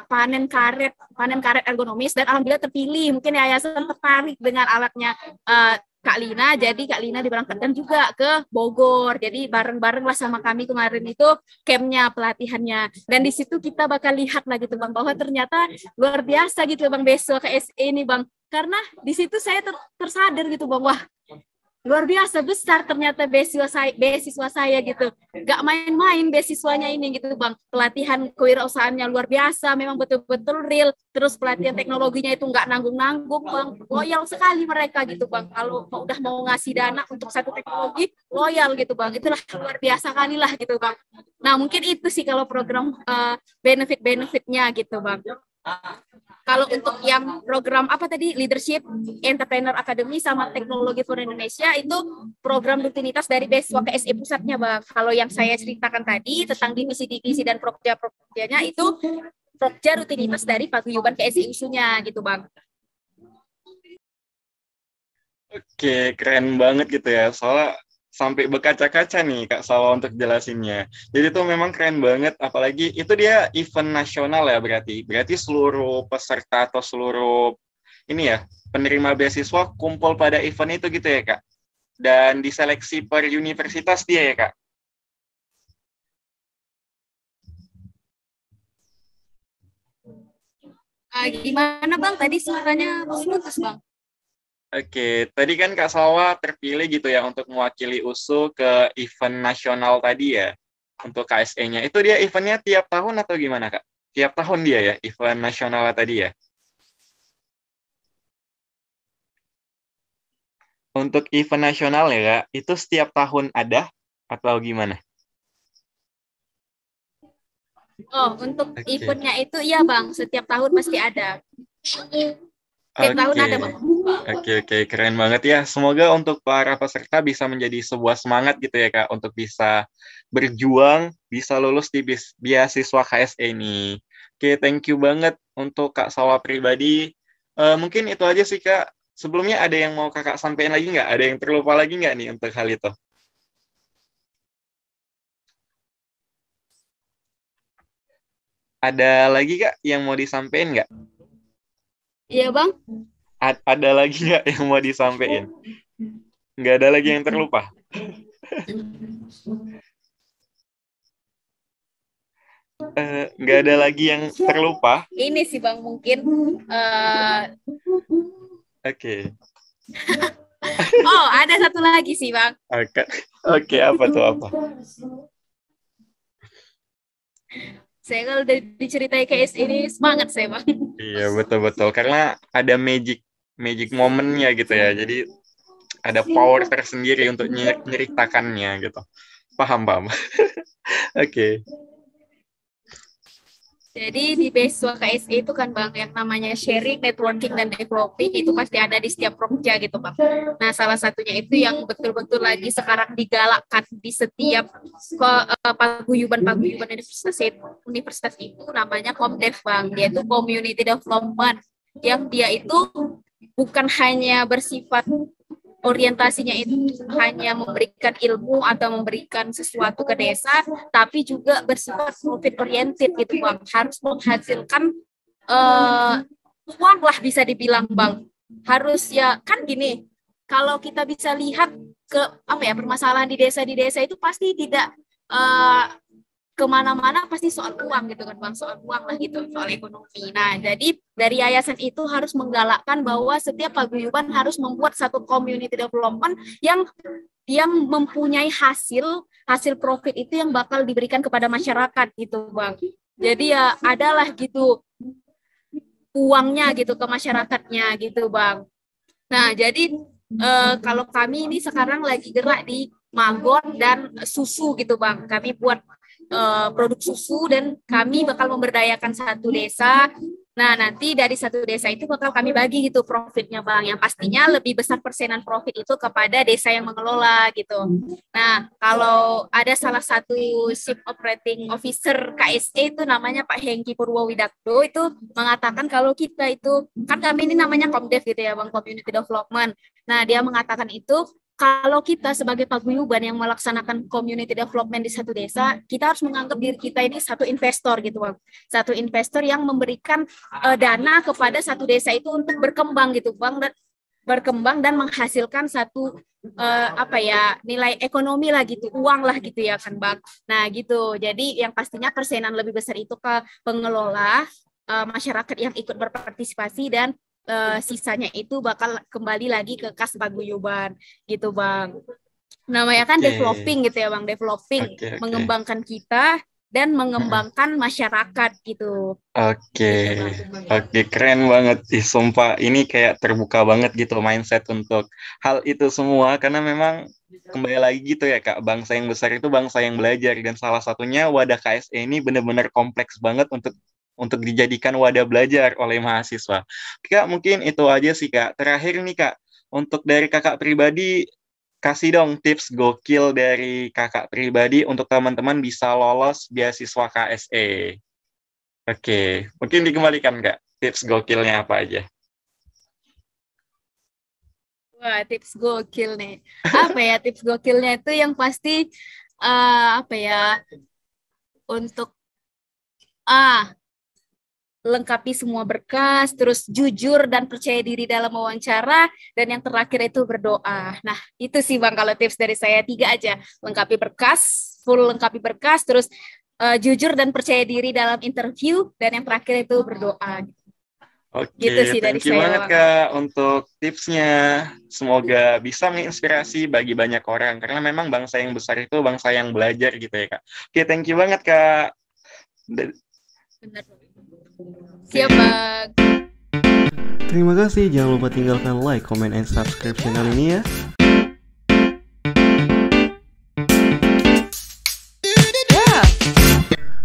[SPEAKER 3] panen karet ergonomis, dan alhamdulillah terpilih. Mungkin yayasan tertarik dengan alatnya Kak Lina, jadi Kak Lina diberangkatkan juga ke Bogor. Jadi bareng-bareng lah sama kami kemarin itu campnya, pelatihannya. Dan di situ kita bakal lihat lah gitu, Bang, bahwa ternyata luar biasa gitu, Bang, beasiswa KSE ini, Bang. Karena di situ saya tersadar gitu, Bang, wah, luar biasa besar ternyata beasiswa saya gitu. Gak main-main beasiswanya ini gitu, Bang. Pelatihan kewirausahaannya luar biasa, memang betul-betul real. Terus pelatihan teknologinya itu nggak nanggung-nanggung, Bang. Loyal sekali mereka gitu, Bang. Kalau udah mau ngasih dana untuk satu teknologi, loyal gitu, Bang. Itulah luar biasa kali lah gitu, Bang. Nah, mungkin itu sih kalau program benefit-benefitnya gitu, Bang. Kalau untuk yang program apa tadi, leadership, Entrepreneur Academy sama Teknologi for Indonesia, itu program rutinitas dari beasiswa KSE pusatnya, Bang. Kalau yang saya ceritakan tadi tentang divisi-divisi dan prokja-prokjanya itu prokja rutinitas dari paguyuban KSE USU-nya gitu, Bang.
[SPEAKER 2] Oke, keren banget gitu ya. Soalnya sampai berkaca-kaca nih Kak Salwa untuk jelasinnya. Jadi itu memang keren banget, apalagi itu dia event nasional ya berarti. Berarti seluruh peserta atau seluruh ini ya, penerima beasiswa kumpul pada event itu gitu ya Kak. Dan diseleksi per universitas dia ya Kak.
[SPEAKER 3] Gimana Bang? Tadi suaranya putus Bang.
[SPEAKER 2] Oke, tadi kan Kak Salwa terpilih gitu ya untuk mewakili USU ke event nasional tadi ya, untuk KSE-nya. Itu dia eventnya tiap tahun atau gimana Kak? Tiap tahun dia ya, event nasional tadi ya? Untuk event nasional ya Kak, itu setiap tahun ada atau gimana?
[SPEAKER 3] Oh, untuk
[SPEAKER 2] Oke,
[SPEAKER 3] eventnya itu iya Bang, setiap tahun pasti ada. Setiap tahun
[SPEAKER 2] oke.
[SPEAKER 3] ada Bang.
[SPEAKER 2] Oke, keren banget ya. Semoga untuk para peserta bisa menjadi sebuah semangat gitu ya, Kak, untuk bisa berjuang, bisa lulus di beasiswa KSE ini. Oke, thank you banget untuk Kak Salwa pribadi. Mungkin itu aja sih, Kak. Sebelumnya ada yang mau Kakak sampaikan lagi nggak? Ada yang terlupa lagi nggak nih untuk hal itu? Ada lagi, Kak, yang mau disampaikan nggak?
[SPEAKER 3] Iya Bang.
[SPEAKER 2] Ada lagi nggak yang mau disampaikan? Nggak ada lagi yang terlupa? Nggak ada lagi yang terlupa?
[SPEAKER 3] Ini sih Bang mungkin eh,
[SPEAKER 2] Oke.
[SPEAKER 3] oh, ada satu lagi sih Bang.
[SPEAKER 2] Oke, oke, apa tuh apa?
[SPEAKER 3] Saya kalau udah diceritai kayak ini semangat saya Bang.
[SPEAKER 2] Iya, betul-betul. Karena ada magic magic momennya gitu ya. Jadi ada power tersendiri untuk nyeritakannya gitu. Paham, paham. Oke.
[SPEAKER 3] Jadi di beasiswa KSE itu kan Bang yang namanya sharing, networking, dan developing itu pasti ada di setiap prokja gitu Bang. Nah salah satunya itu yang betul-betul lagi sekarang digalakkan di setiap paguyuban universitas itu namanya Komdev Bang. Dia itu Community Development yang dia itu bukan hanya bersifat orientasinya itu hanya memberikan ilmu atau memberikan sesuatu ke desa, tapi juga bersifat profit oriented gitu Bang. Harus menghasilkan uang lah bisa dibilang Bang. Harus ya kan gini, kalau kita bisa lihat ke apa ya permasalahan di desa itu pasti tidak kemana-mana pasti soal uang gitu kan Bang, soal uang lah gitu, soal ekonomi. Nah, jadi dari yayasan itu harus menggalakkan bahwa setiap paguyuban harus membuat satu community development yang mempunyai hasil profit itu yang bakal diberikan kepada masyarakat gitu Bang. Jadi ya adalah gitu uangnya gitu ke masyarakatnya gitu Bang. Nah, jadi kalau kami ini sekarang lagi gerak di Magon dan susu gitu Bang. Kami buat produk susu dan kami bakal memberdayakan satu desa. Nah, nanti dari satu desa itu bakal kami bagi gitu profitnya Bang. Yang pastinya lebih besar persenan profit itu kepada desa yang mengelola gitu. Nah, kalau ada salah satu Chief Operating Officer KSE itu namanya Pak Hengki Purwowidakdo itu mengatakan kalau kita itu, kan kami ini namanya Komdev gitu ya Bang, Community Development. Nah, dia mengatakan itu kalau kita sebagai paguyuban yang melaksanakan community development di satu desa, kita harus menganggap diri kita ini satu investor gitu Bang. Satu investor yang memberikan dana kepada satu desa itu untuk berkembang gitu Bang, dan berkembang dan menghasilkan satu apa ya nilai ekonomi lah gitu, uang lah gitu ya kan Bang. Nah gitu, jadi yang pastinya persenan lebih besar itu ke pengelola, masyarakat yang ikut berpartisipasi, dan sisanya itu bakal kembali lagi ke kas paguyuban gitu Bang. Namanya kan
[SPEAKER 2] Oke.
[SPEAKER 3] developing gitu ya Bang, developing,
[SPEAKER 2] Oke.
[SPEAKER 3] mengembangkan kita dan mengembangkan masyarakat gitu.
[SPEAKER 2] Oke,
[SPEAKER 3] Gitu Bang.
[SPEAKER 2] oke, keren banget sih, sumpah. Ini kayak terbuka banget gitu mindset untuk hal itu semua, karena memang kembali lagi gitu ya Kak, bangsa yang besar itu bangsa yang belajar, dan salah satunya wadah KSE ini benar-benar kompleks banget untuk dijadikan wadah belajar oleh mahasiswa. Kak, mungkin itu aja sih Kak. Terakhir nih Kak, untuk dari Kakak pribadi, kasih dong tips gokil dari Kakak pribadi untuk teman-teman bisa lolos beasiswa KSE. Oke, mungkin dikembalikan Kak, tips gokilnya apa aja?
[SPEAKER 3] Wah, tips gokil nih. Apa ya tips gokilnya itu yang pasti apa ya untuk ah lengkapi semua berkas, terus jujur dan percaya diri dalam wawancara, dan yang terakhir itu berdoa. Nah, itu sih Bang kalau tips dari saya 3 aja. Lengkapi berkas, full lengkapi berkas, terus jujur dan percaya diri dalam interview, dan yang terakhir itu berdoa.
[SPEAKER 2] Oke,
[SPEAKER 3] Gitu sih dari
[SPEAKER 2] thank you
[SPEAKER 3] saya,
[SPEAKER 2] banget
[SPEAKER 3] Bang.
[SPEAKER 2] Kak untuk tipsnya. Semoga bisa menginspirasi bagi banyak orang. Karena memang bangsa yang besar itu bangsa yang belajar gitu ya Kak. Oke, thank you banget Kak.
[SPEAKER 3] Benar. Siap, Bang.
[SPEAKER 1] Terima kasih, jangan lupa tinggalkan like, comment, and subscribe channel ini ya.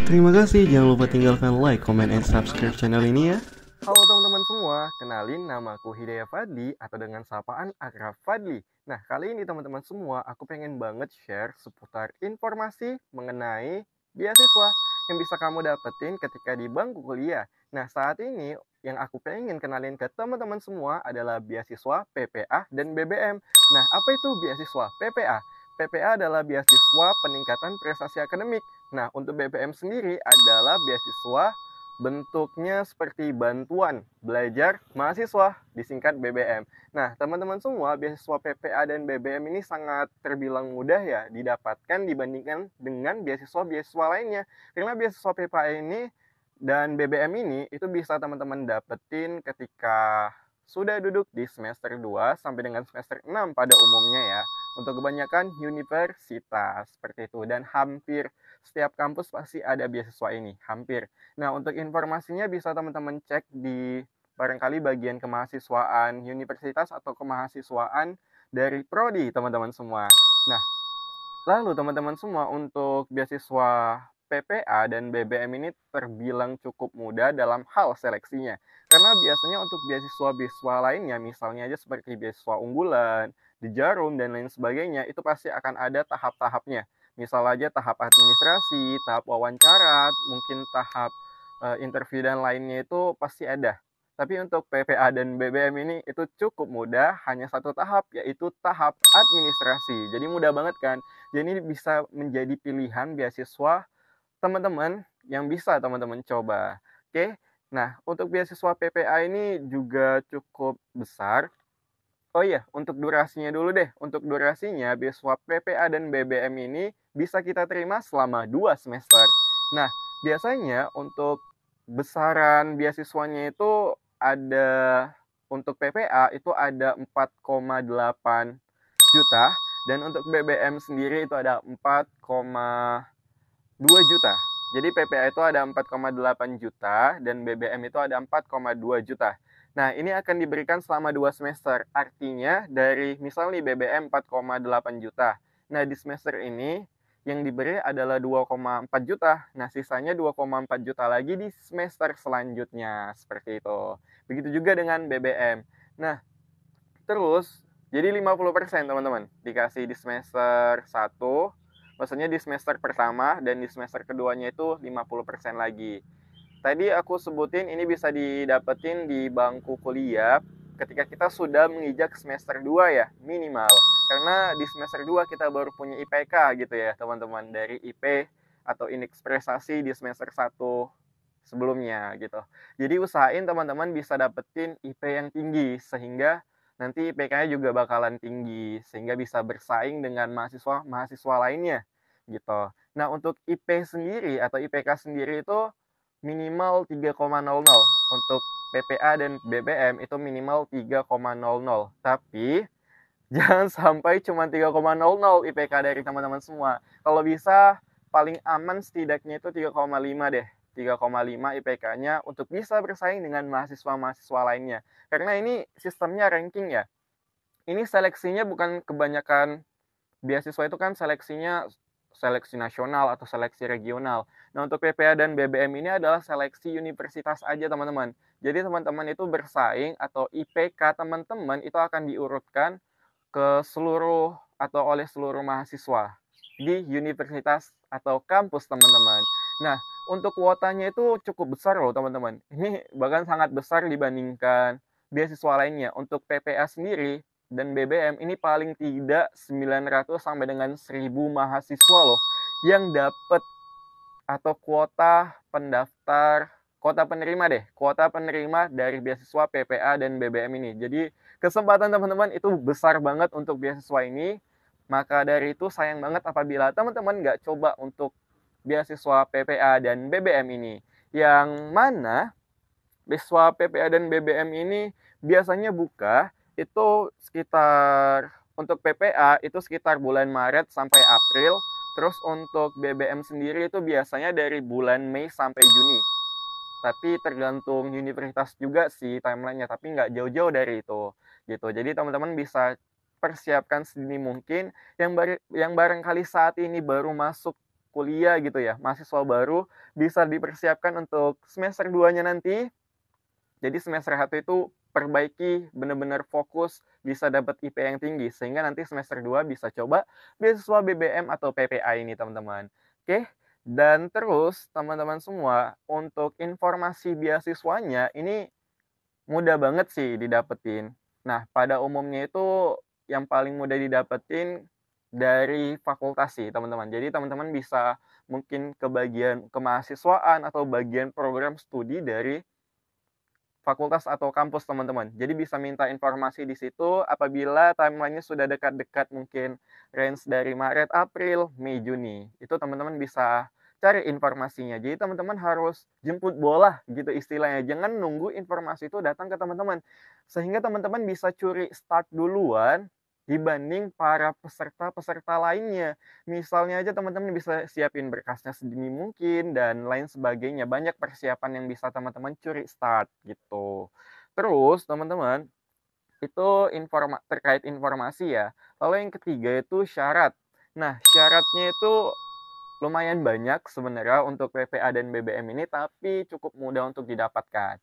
[SPEAKER 1] Terima kasih, jangan lupa tinggalkan like, comment, and subscribe channel ini ya.
[SPEAKER 4] Halo teman-teman semua, kenalin namaku Hidayah Fadli atau dengan sapaan akrab Fadli. Nah, kali ini teman-teman semua, aku pengen banget share seputar informasi mengenai beasiswa yang bisa kamu dapetin ketika di bangku kuliah. Nah, saat ini yang aku pengen kenalin ke teman-teman semua adalah beasiswa PPA dan BBM. Nah, apa itu beasiswa PPA? PPA adalah beasiswa peningkatan prestasi akademik. Nah, untuk BBM sendiri adalah beasiswa bentuknya seperti bantuan belajar mahasiswa, disingkat BBM. Nah, teman-teman semua, beasiswa PPA dan BBM ini sangat terbilang mudah ya didapatkan dibandingkan dengan beasiswa-beasiswa lainnya. Karena beasiswa PPA ini dan BBM ini itu bisa teman-teman dapetin ketika sudah duduk di semester 2 sampai dengan semester 6 pada umumnya ya. Untuk kebanyakan universitas seperti itu, dan hampir setiap kampus pasti ada beasiswa ini, hampir. Nah, untuk informasinya bisa teman-teman cek di barangkali bagian kemahasiswaan universitas atau kemahasiswaan dari prodi teman-teman semua. Nah, lalu teman-teman semua, untuk beasiswa PPA dan BBM ini terbilang cukup mudah dalam hal seleksinya. Karena biasanya untuk beasiswa-beasiswa lainnya, misalnya aja seperti beasiswa unggulan, di Jarum, dan lain sebagainya, itu pasti akan ada tahap-tahapnya. Misal aja tahap administrasi, tahap wawancara, mungkin tahap interview dan lainnya itu pasti ada. Tapi untuk PPA dan BBM ini itu cukup mudah, hanya satu tahap, yaitu tahap administrasi. Jadi mudah banget kan? Jadi ini bisa menjadi pilihan beasiswa teman-teman yang bisa teman-teman coba. Oke, nah untuk beasiswa PPA ini juga cukup besar. Oh iya, untuk durasinya dulu deh. Untuk durasinya, beasiswa PPA dan BBM ini bisa kita terima selama 2 semester. Nah, biasanya untuk besaran beasiswanya itu ada, untuk PPA itu ada 4,8 juta, dan untuk BBM sendiri itu ada 4,2 juta. Jadi PPA itu ada 4,8 juta dan BBM itu ada 4,2 juta. Nah, ini akan diberikan selama 2 semester. Artinya dari misal nih BBM 4,8 juta. Nah, di semester ini yang diberi adalah 2,4 juta. Nah, sisanya 2,4 juta lagi di semester selanjutnya. Seperti itu. Begitu juga dengan BBM. Nah, terus jadi 50% teman-teman dikasih di semester 1. Maksudnya di semester pertama, dan di semester keduanya itu 50% lagi. Tadi aku sebutin ini bisa didapetin di bangku kuliah ketika kita sudah menginjak semester 2 ya, minimal. Karena di semester 2 kita baru punya IPK gitu ya, teman-teman. Dari IP atau indeks prestasi di semester 1 sebelumnya gitu. Jadi usahain teman-teman bisa dapetin IP yang tinggi, sehingga nanti IPK-nya juga bakalan tinggi, sehingga bisa bersaing dengan mahasiswa lainnya gitu. Nah, untuk IP sendiri atau IPK sendiri itu minimal 3,00. Untuk PPA dan BBM itu minimal 3,00. Tapi jangan sampai cuma 3,00 IPK dari teman-teman semua. Kalau bisa paling aman setidaknya itu 3,5 deh. 3,5 IPK-nya untuk bisa bersaing dengan mahasiswa-mahasiswa lainnya. Karena ini sistemnya ranking ya. Ini seleksinya bukan kebanyakan beasiswa itu kan seleksinya seleksi nasional atau seleksi regional. Nah, untuk PPA dan BBM ini adalah seleksi universitas aja, teman-teman. Jadi, teman-teman itu bersaing atau IPK teman-teman itu akan diurutkan ke seluruh atau oleh seluruh mahasiswa di universitas atau kampus teman-teman. Nah, untuk kuotanya itu cukup besar loh, teman-teman. Ini bahkan sangat besar dibandingkan beasiswa lainnya. Untuk PPA sendiri, dan BBM ini paling tidak 900 sampai dengan 1.000 mahasiswa loh yang dapat atau kuota penerima dari beasiswa PPA dan BBM ini. Jadi kesempatan teman-teman itu besar banget untuk beasiswa ini. Maka dari itu sayang banget apabila teman-teman nggak coba untuk beasiswa PPA dan BBM ini. Yang mana beasiswa PPA dan BBM ini biasanya buka itu sekitar, untuk PPA itu sekitar bulan Maret sampai April. Terus untuk BBM sendiri itu biasanya dari bulan Mei sampai Juni. Tapi tergantung universitas juga sih timelinenya, tapi nggak jauh-jauh dari itu gitu. Jadi teman-teman bisa persiapkan sedini mungkin yang barangkali saat ini baru masuk kuliah gitu ya, mahasiswa baru bisa dipersiapkan untuk semester 2-nya nanti. Jadi semester 1 itu perbaiki, benar-benar fokus, bisa dapat IP yang tinggi sehingga nanti semester 2 bisa coba beasiswa BBM atau PPA ini teman-teman. Oke? Dan terus teman-teman semua, untuk informasi beasiswanya ini mudah banget sih didapetin. Nah, pada umumnya itu yang paling mudah didapetin dari fakultas sih, teman-teman. Jadi teman-teman bisa mungkin ke bagian kemahasiswaan atau bagian program studi dari fakultas atau kampus teman-teman. Jadi bisa minta informasi di situ apabila timeline-nya sudah dekat-dekat, mungkin range dari Maret, April, Mei, Juni. Itu teman-teman bisa cari informasinya. Jadi teman-teman harus jemput bola gitu istilahnya. Jangan nunggu informasi itu datang ke teman-teman. Sehingga teman-teman bisa curi start duluan dibanding para peserta-peserta lainnya. Misalnya aja teman-teman bisa siapin berkasnya sedini mungkin dan lain sebagainya. Banyak persiapan yang bisa teman-teman curi start gitu. Terus teman-teman, itu terkait informasi ya. Lalu yang ketiga itu syarat. Nah, syaratnya itu lumayan banyak sebenarnya untuk PPA dan BBM ini, tapi cukup mudah untuk didapatkan.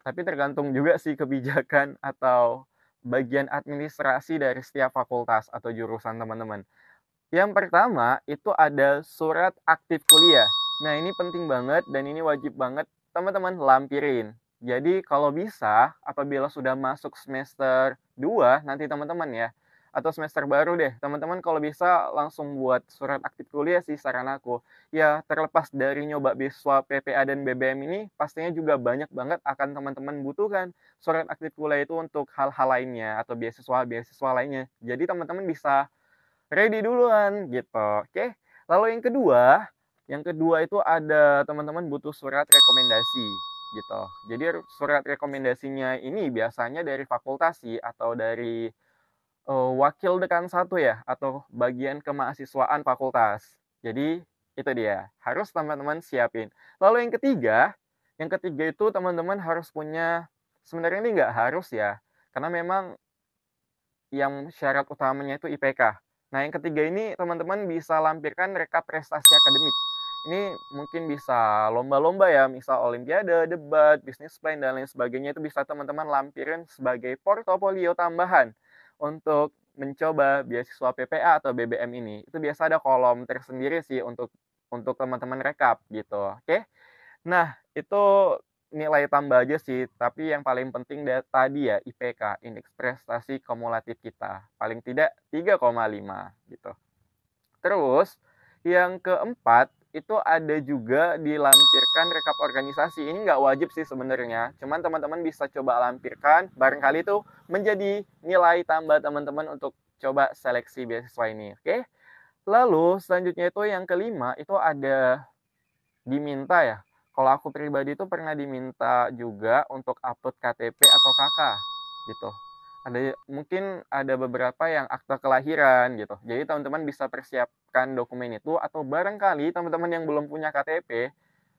[SPEAKER 4] Tapi tergantung juga sih kebijakan atau bagian administrasi dari setiap fakultas atau jurusan teman-teman. Yang pertama itu ada surat aktif kuliah. Nah, ini penting banget dan ini wajib banget teman-teman lampirin. Jadi kalau bisa apabila sudah masuk semester 2 nanti teman-teman ya, atau semester baru deh, teman-teman kalau bisa langsung buat surat aktif kuliah sih saran aku. Ya, terlepas dari nyoba beasiswa PPA dan BBM ini, pastinya juga banyak banget akan teman-teman butuhkan surat aktif kuliah itu untuk hal-hal lainnya atau beasiswa lainnya. Jadi teman-teman bisa ready duluan gitu. Oke. Lalu yang kedua itu ada teman-teman butuh surat rekomendasi gitu. Jadi surat rekomendasinya ini biasanya dari fakultas sih atau dari wakil dekan 1 ya atau bagian kemahasiswaan fakultas. Jadi itu dia, harus teman-teman siapin. Lalu yang ketiga itu teman-teman harus punya, sebenarnya ini nggak harus ya, karena memang yang syarat utamanya itu IPK. Nah, yang ketiga ini teman-teman bisa lampirkan rekap prestasi akademik. Ini mungkin bisa lomba-lomba ya, misal olimpiade, debat, bisnis plan, dan lain sebagainya itu bisa teman-teman lampirin sebagai portofolio tambahan untuk mencoba beasiswa PPA atau BBM ini. Itu biasa ada kolom tersendiri sih untuk teman-teman rekap gitu. Oke. Nah, itu nilai tambah aja sih, tapi yang paling penting tadi ya IPK, indeks prestasi kumulatif kita. Paling tidak 3,5 gitu. Terus yang keempat itu ada juga dilampirkan rekap organisasi. Ini nggak wajib sih sebenarnya, cuman teman-teman bisa coba lampirkan, barangkali itu menjadi nilai tambah teman-teman untuk coba seleksi beasiswa ini. Oke. Lalu selanjutnya itu yang kelima itu ada diminta ya. Kalau aku pribadi itu pernah diminta juga untuk upload KTP atau KK gitu. Mungkin ada beberapa yang akta kelahiran gitu. Jadi teman-teman bisa persiapkan dokumen itu, atau barangkali teman-teman yang belum punya KTP,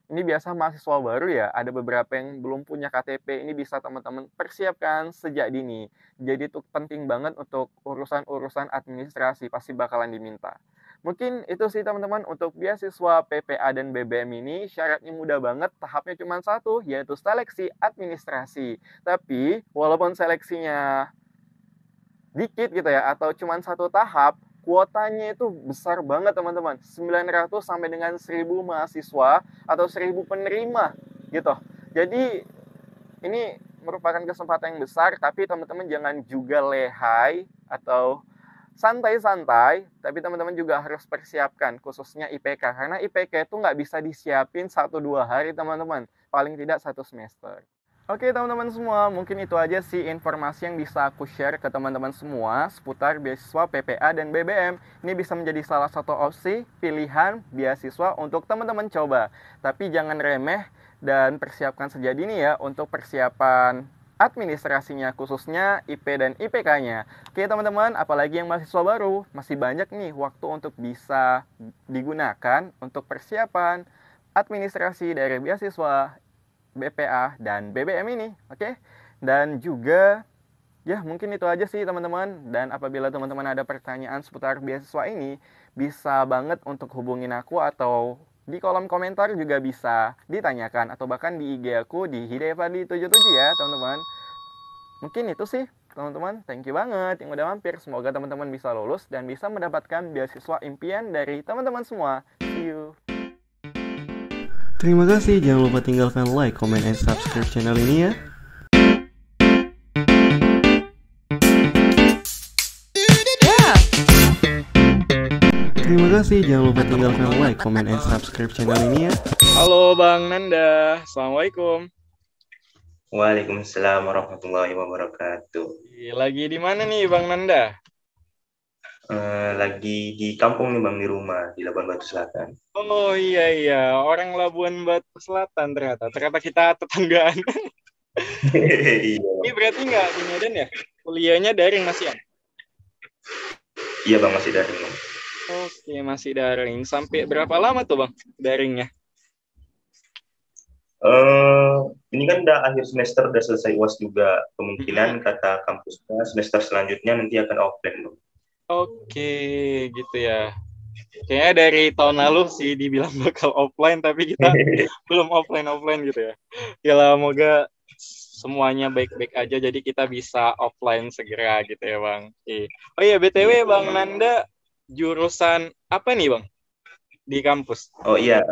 [SPEAKER 4] ini biasa mahasiswa baru ya, ada beberapa yang belum punya KTP, ini bisa teman-teman persiapkan sejak dini. Jadi itu penting banget untuk urusan-urusan administrasi, pasti bakalan diminta. Mungkin itu sih teman-teman untuk beasiswa PPA dan BBM ini. Syaratnya mudah banget, tahapnya cuma satu, yaitu seleksi administrasi. Tapi walaupun seleksinya dikit gitu ya, atau cuma satu tahap, kuotanya itu besar banget teman-teman. 900 sampai dengan 1.000 mahasiswa atau 1.000 penerima gitu. Jadi ini merupakan kesempatan yang besar, tapi teman-teman jangan juga lehai atau santai-santai, tapi teman-teman juga harus persiapkan, khususnya IPK. Karena IPK itu nggak bisa disiapin 1-2 hari, teman-teman. Paling tidak 1 semester. Oke, teman-teman semua, mungkin itu aja sih informasi yang bisa aku share ke teman-teman semua seputar beasiswa PPA dan BBM. Ini bisa menjadi salah satu opsi pilihan beasiswa untuk teman-teman coba. Tapi jangan remeh dan persiapkan sejak dini ya untuk persiapan administrasinya, khususnya IP dan IPK-nya. Oke teman-teman, apalagi yang mahasiswa baru, masih banyak nih waktu untuk bisa digunakan untuk persiapan administrasi dari beasiswa BPA dan BBM ini, oke? Dan juga ya mungkin itu aja sih teman-teman. Dan apabila teman-teman ada pertanyaan seputar beasiswa ini, bisa banget untuk hubungin aku atau di kolom komentar juga bisa ditanyakan, atau bahkan di IG aku di hidayafadli77 ya teman-teman. Mungkin itu sih teman-teman. Thank you banget yang udah mampir. Semoga teman-teman bisa lulus dan bisa mendapatkan beasiswa impian dari teman-teman semua. See you.
[SPEAKER 1] Terima kasih, jangan lupa tinggalkan like, comment, and subscribe channel ini ya. Terima kasih, jangan lupa tinggalkan like, comment, and subscribe channel ini ya.
[SPEAKER 2] Halo Bang Nanda, Assalamualaikum.
[SPEAKER 5] Waalaikumsalam warahmatullahi wabarakatuh.
[SPEAKER 2] Lagi di mana nih Bang Nanda?
[SPEAKER 5] Lagi di kampung nih Bang, di rumah, di Labuan Batu Selatan.
[SPEAKER 2] Oh iya, orang Labuan Batu Selatan ternyata. Ternyata kita tetanggaan.
[SPEAKER 5] Iya,
[SPEAKER 2] Ini berarti nggak di Medan ya? Kuliahnya daring masih ya?
[SPEAKER 5] iya Bang, masih daring Bang.
[SPEAKER 2] Oke, masih daring. Sampai berapa lama tuh Bang daringnya?
[SPEAKER 5] Ini kan udah akhir semester, udah selesai UAS juga. Kemungkinan kata kampusnya semester selanjutnya nanti akan offline Bang.
[SPEAKER 2] Oke, gitu ya. Kayaknya dari tahun lalu sih dibilang bakal offline, tapi kita belum offline gitu ya. Ya lah, semoga semuanya baik-baik aja, jadi kita bisa offline segera gitu ya Bang. Oh iya, BTW Bang Nanda, jurusan apa nih Bang di kampus?
[SPEAKER 5] Oh iya,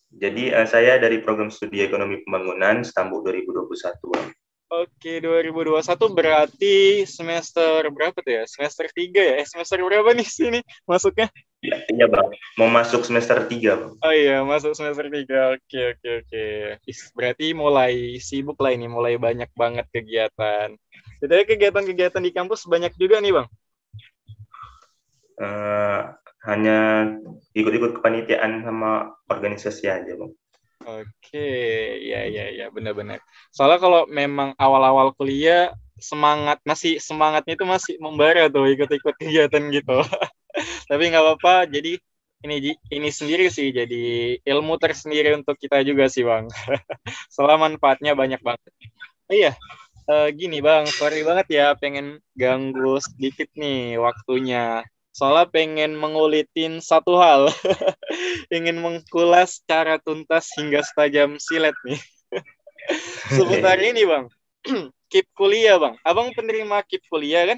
[SPEAKER 5] jadi saya dari program studi ekonomi pembangunan Stambuk 2021 Bang.
[SPEAKER 2] Oke, 2021 berarti semester berapa tuh ya? Semester 3 ya? Semester berapa nih sini masuknya?
[SPEAKER 5] Iya Bang, mau masuk semester 3 Bang.
[SPEAKER 2] Oh iya, masuk semester 3. Oke. Berarti mulai sibuk lah ini, mulai banyak banget kegiatan. Jadi kegiatan-kegiatan di kampus banyak juga nih Bang?
[SPEAKER 5] Hanya ikut-ikut kepanitiaan sama organisasi aja Bang.
[SPEAKER 2] Oke, ya, benar-benar. Soalnya kalau memang awal-awal kuliah semangatnya itu masih membara tuh ikut-ikut kegiatan gitu. Tapi nggak apa-apa. Jadi ini sendiri sih jadi ilmu tersendiri untuk kita juga sih Bang. Soalnya manfaatnya banyak banget. Oh iya, gini Bang, sorry banget ya pengen ganggu sedikit nih waktunya. Soalnya pengen mengulitin satu hal. Ingin mengkulas secara tuntas hingga setajam silet nih. Seputar ini Bang. KIP kuliah Bang. Abang penerima KIP kuliah kan?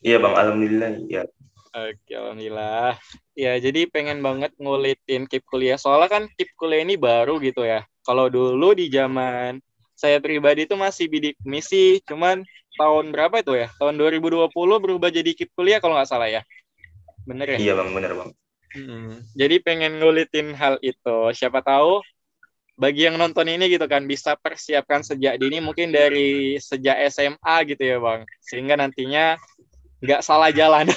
[SPEAKER 5] Iya Bang, alhamdulillah ya.
[SPEAKER 2] Oke, alhamdulillah. Ya, jadi pengen banget ngulitin KIP kuliah. Soalnya kan KIP kuliah ini baru gitu ya. Kalau dulu di zaman saya pribadi itu masih bidik misi, cuman tahun berapa itu ya? Tahun 2020 berubah jadi KIP kuliah kalau nggak salah ya. Bener ya?
[SPEAKER 5] Iya Bang, bener Bang.
[SPEAKER 2] Jadi pengen ngulitin hal itu. Siapa tahu bagi yang nonton ini gitu kan bisa persiapkan sejak dini, mungkin dari sejak SMA gitu ya Bang. Sehingga nantinya nggak salah jalan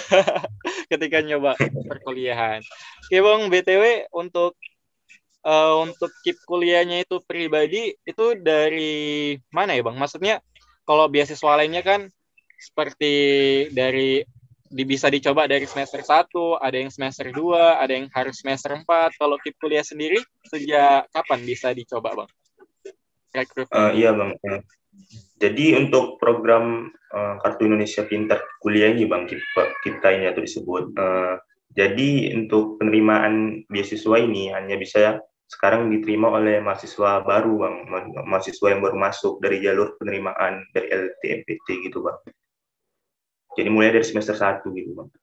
[SPEAKER 2] ketika nyoba perkuliahan. Oke Bang, BTW untuk KIP kuliahnya itu pribadi itu dari mana ya Bang? Maksudnya kalau beasiswa lainnya kan seperti bisa dicoba dari semester 1, ada yang semester 2, ada yang harus semester 4. Kalau KIP kuliah sendiri sejak kapan bisa dicoba Bang?
[SPEAKER 5] Iya Bang. Jadi untuk program Kartu Indonesia Pintar kuliah ini Bang, kita ini atau disebut. Jadi untuk penerimaan beasiswa ini hanya bisa sekarang diterima oleh mahasiswa baru Bang, mahasiswa yang baru masuk dari jalur penerimaan dari LTMPT gitu Bang. Jadi mulai dari semester 1 gitu Bang.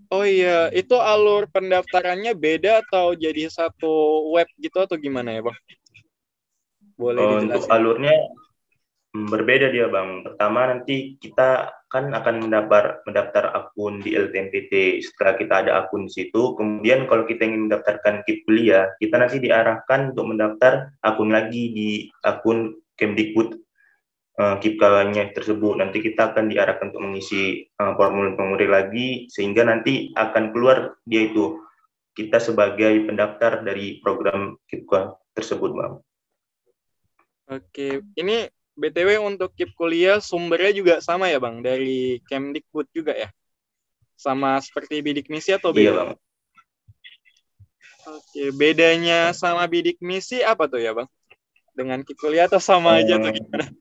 [SPEAKER 2] Oh iya, itu alur pendaftarannya beda atau jadi satu web gitu atau gimana ya Bang? Boleh
[SPEAKER 5] Untuk
[SPEAKER 2] dijelasin?
[SPEAKER 5] alurnya berbeda dia Bang. Pertama nanti kita kan akan mendaftar akun di LTMPT. Setelah kita ada akun di situ, kemudian kalau kita ingin mendaftarkan KIP kuliah, kita nanti diarahkan untuk mendaftar akun lagi di akun Kemdikbud KIP kawannya tersebut. Nanti kita akan diarahkan untuk mengisi formulir-formulir lagi, sehingga nanti akan keluar dia itu kita sebagai pendaftar dari program KIP tersebut Bang.
[SPEAKER 2] Oke, ini BTW untuk KIP kuliah sumbernya juga sama ya Bang, dari Kemdikbud juga ya? Sama seperti bidik misi atau beda?
[SPEAKER 5] Iya Bang.
[SPEAKER 2] Oke, bedanya sama bidik misi apa tuh ya Bang? Dengan KIP kuliah atau sama aja tuh gimana?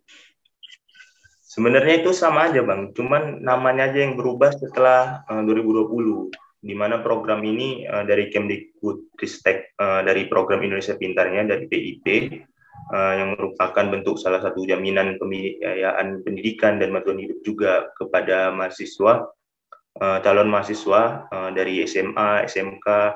[SPEAKER 5] Sebenarnya itu sama aja Bang, cuman namanya aja yang berubah setelah 2020, di mana program ini dari Kemdikbudristek, dari program Indonesia Pintarnya, dari PIP, yang merupakan bentuk salah satu jaminan pembiayaan pendidikan dan bantuan hidup juga kepada mahasiswa, calon mahasiswa dari SMA, SMK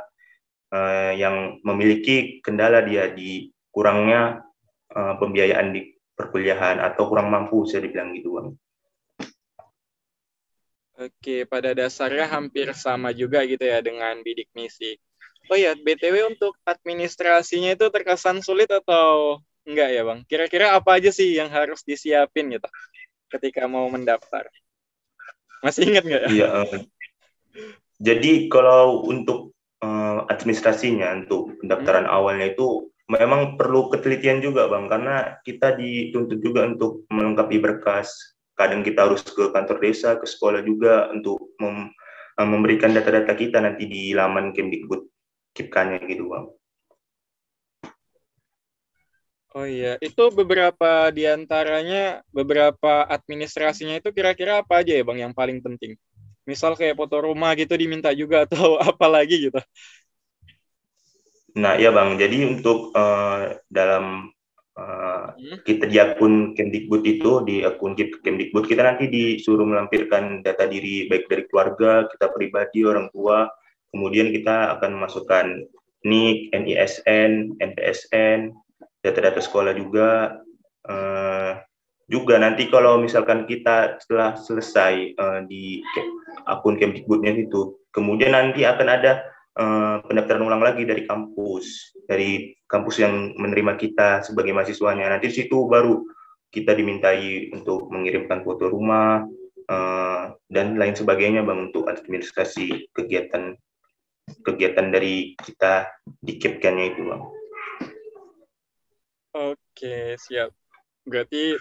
[SPEAKER 5] yang memiliki kendala dia di kurangnya pembiayaan di perkuliahan atau kurang mampu, bisa dibilang gitu Bang.
[SPEAKER 2] Oke, pada dasarnya hampir sama juga gitu ya dengan bidik misi. Oh ya, BTW untuk administrasinya itu terkesan sulit atau enggak ya Bang? Kira-kira apa aja sih yang harus disiapin gitu ketika mau mendaftar? Masih ingat nggak ya?
[SPEAKER 5] Iya, jadi kalau untuk administrasinya, untuk pendaftaran awalnya itu memang perlu ketelitian juga Bang, karena kita dituntut juga untuk melengkapi berkas. Kadang kita harus ke kantor desa, ke sekolah juga untuk memberikan data-data kita nanti di laman Kemdikbud KIPK-nya gitu Bang.
[SPEAKER 2] Oh iya, itu beberapa diantaranya, beberapa administrasinya itu kira-kira apa aja ya Bang yang paling penting? Misal kayak foto rumah gitu diminta juga atau apa lagi gitu?
[SPEAKER 5] Nah ya Bang, jadi untuk dalam kita di akun Kemdikbud itu, di akun Kemdikbud kita nanti disuruh melampirkan data diri baik dari keluarga, kita pribadi, orang tua, kemudian kita akan memasukkan NIK, NISN, NPSN, data-data sekolah juga. Juga nanti kalau misalkan kita setelah selesai di akun Kemdikbudnya itu, kemudian nanti akan ada pendaftaran ulang lagi dari kampus yang menerima kita sebagai mahasiswanya. Nanti di situ baru kita dimintai untuk mengirimkan foto rumah dan lain sebagainya Bang, untuk administrasi kegiatan dari kita di KIPK-nya itu Bang.
[SPEAKER 2] Oke, siap. Berarti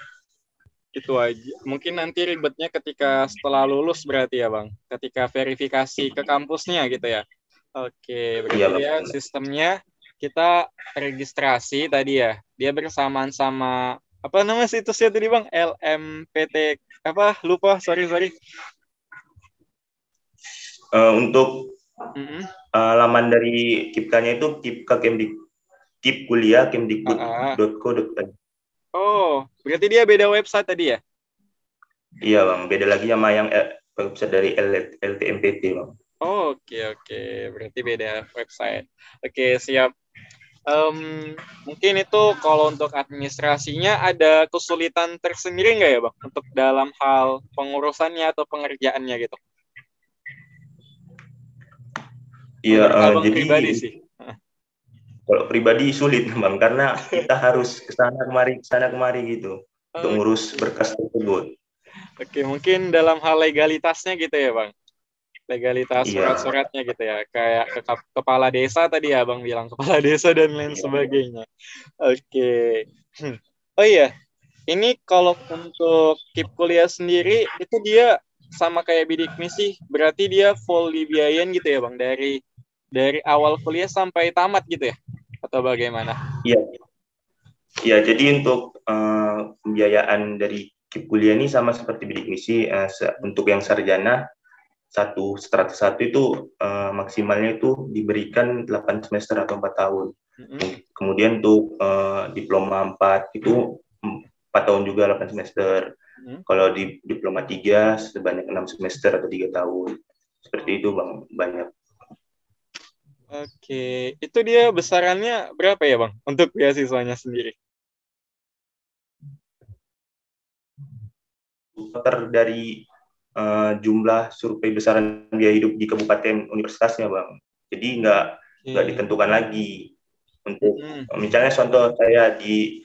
[SPEAKER 2] itu aja. Mungkin nanti ribetnya ketika setelah lulus berarti ya Bang, ketika verifikasi ke kampusnya gitu ya. Oke, berarti
[SPEAKER 5] Iya,
[SPEAKER 2] dia sistemnya kita registrasi tadi ya. Dia bersamaan sama apa nama situsnya tadi Bang? LMPT apa? Lupa, sorry.
[SPEAKER 5] Untuk laman dari KIPK-nya itu KIP kuliah kemdikbud.co.id.
[SPEAKER 2] Oh, berarti dia beda website tadi ya?
[SPEAKER 5] Iya Bang, beda lagi sama yang website dari LTMPT Bang.
[SPEAKER 2] Oh, oke. Berarti beda website. Oke, siap. Mungkin itu kalau untuk administrasinya ada kesulitan tersendiri nggak ya Bang? Untuk dalam hal pengurusannya atau pengerjaannya gitu?
[SPEAKER 5] Iya,
[SPEAKER 2] Abang
[SPEAKER 5] jadi
[SPEAKER 2] pribadi sih.
[SPEAKER 5] kalau pribadi sulit Bang, karena kita harus kesana kemari gitu untuk ngurus berkas tersebut.
[SPEAKER 2] Oke, mungkin dalam hal legalitasnya gitu ya Bang? Legalitas surat-suratnya gitu ya, kayak kepala desa tadi ya Bang bilang, kepala desa dan lain sebagainya. Oke. Oh iya, ini kalau untuk KIP kuliah sendiri itu dia sama kayak bidik misi, berarti dia full dibiayain gitu ya Bang, dari awal kuliah sampai tamat gitu ya, atau bagaimana?
[SPEAKER 5] Iya, jadi untuk pembiayaan dari KIP kuliah ini sama seperti bidik misi. Untuk yang sarjana strata 1 itu maksimalnya itu diberikan 8 semester atau 4 tahun. Kemudian untuk diploma 4 itu 4 tahun juga 8 semester. Kalau di diploma 3 sebanyak 6 semester atau 3 tahun. Seperti itu Bang, banyak.
[SPEAKER 2] Oke, itu dia besarannya berapa ya Bang untuk beasiswanya sendiri?
[SPEAKER 5] kloter dari jumlah survei besaran biaya hidup di kabupaten universitasnya, Bang. Jadi nggak ditentukan lagi. Untuk misalnya contoh saya di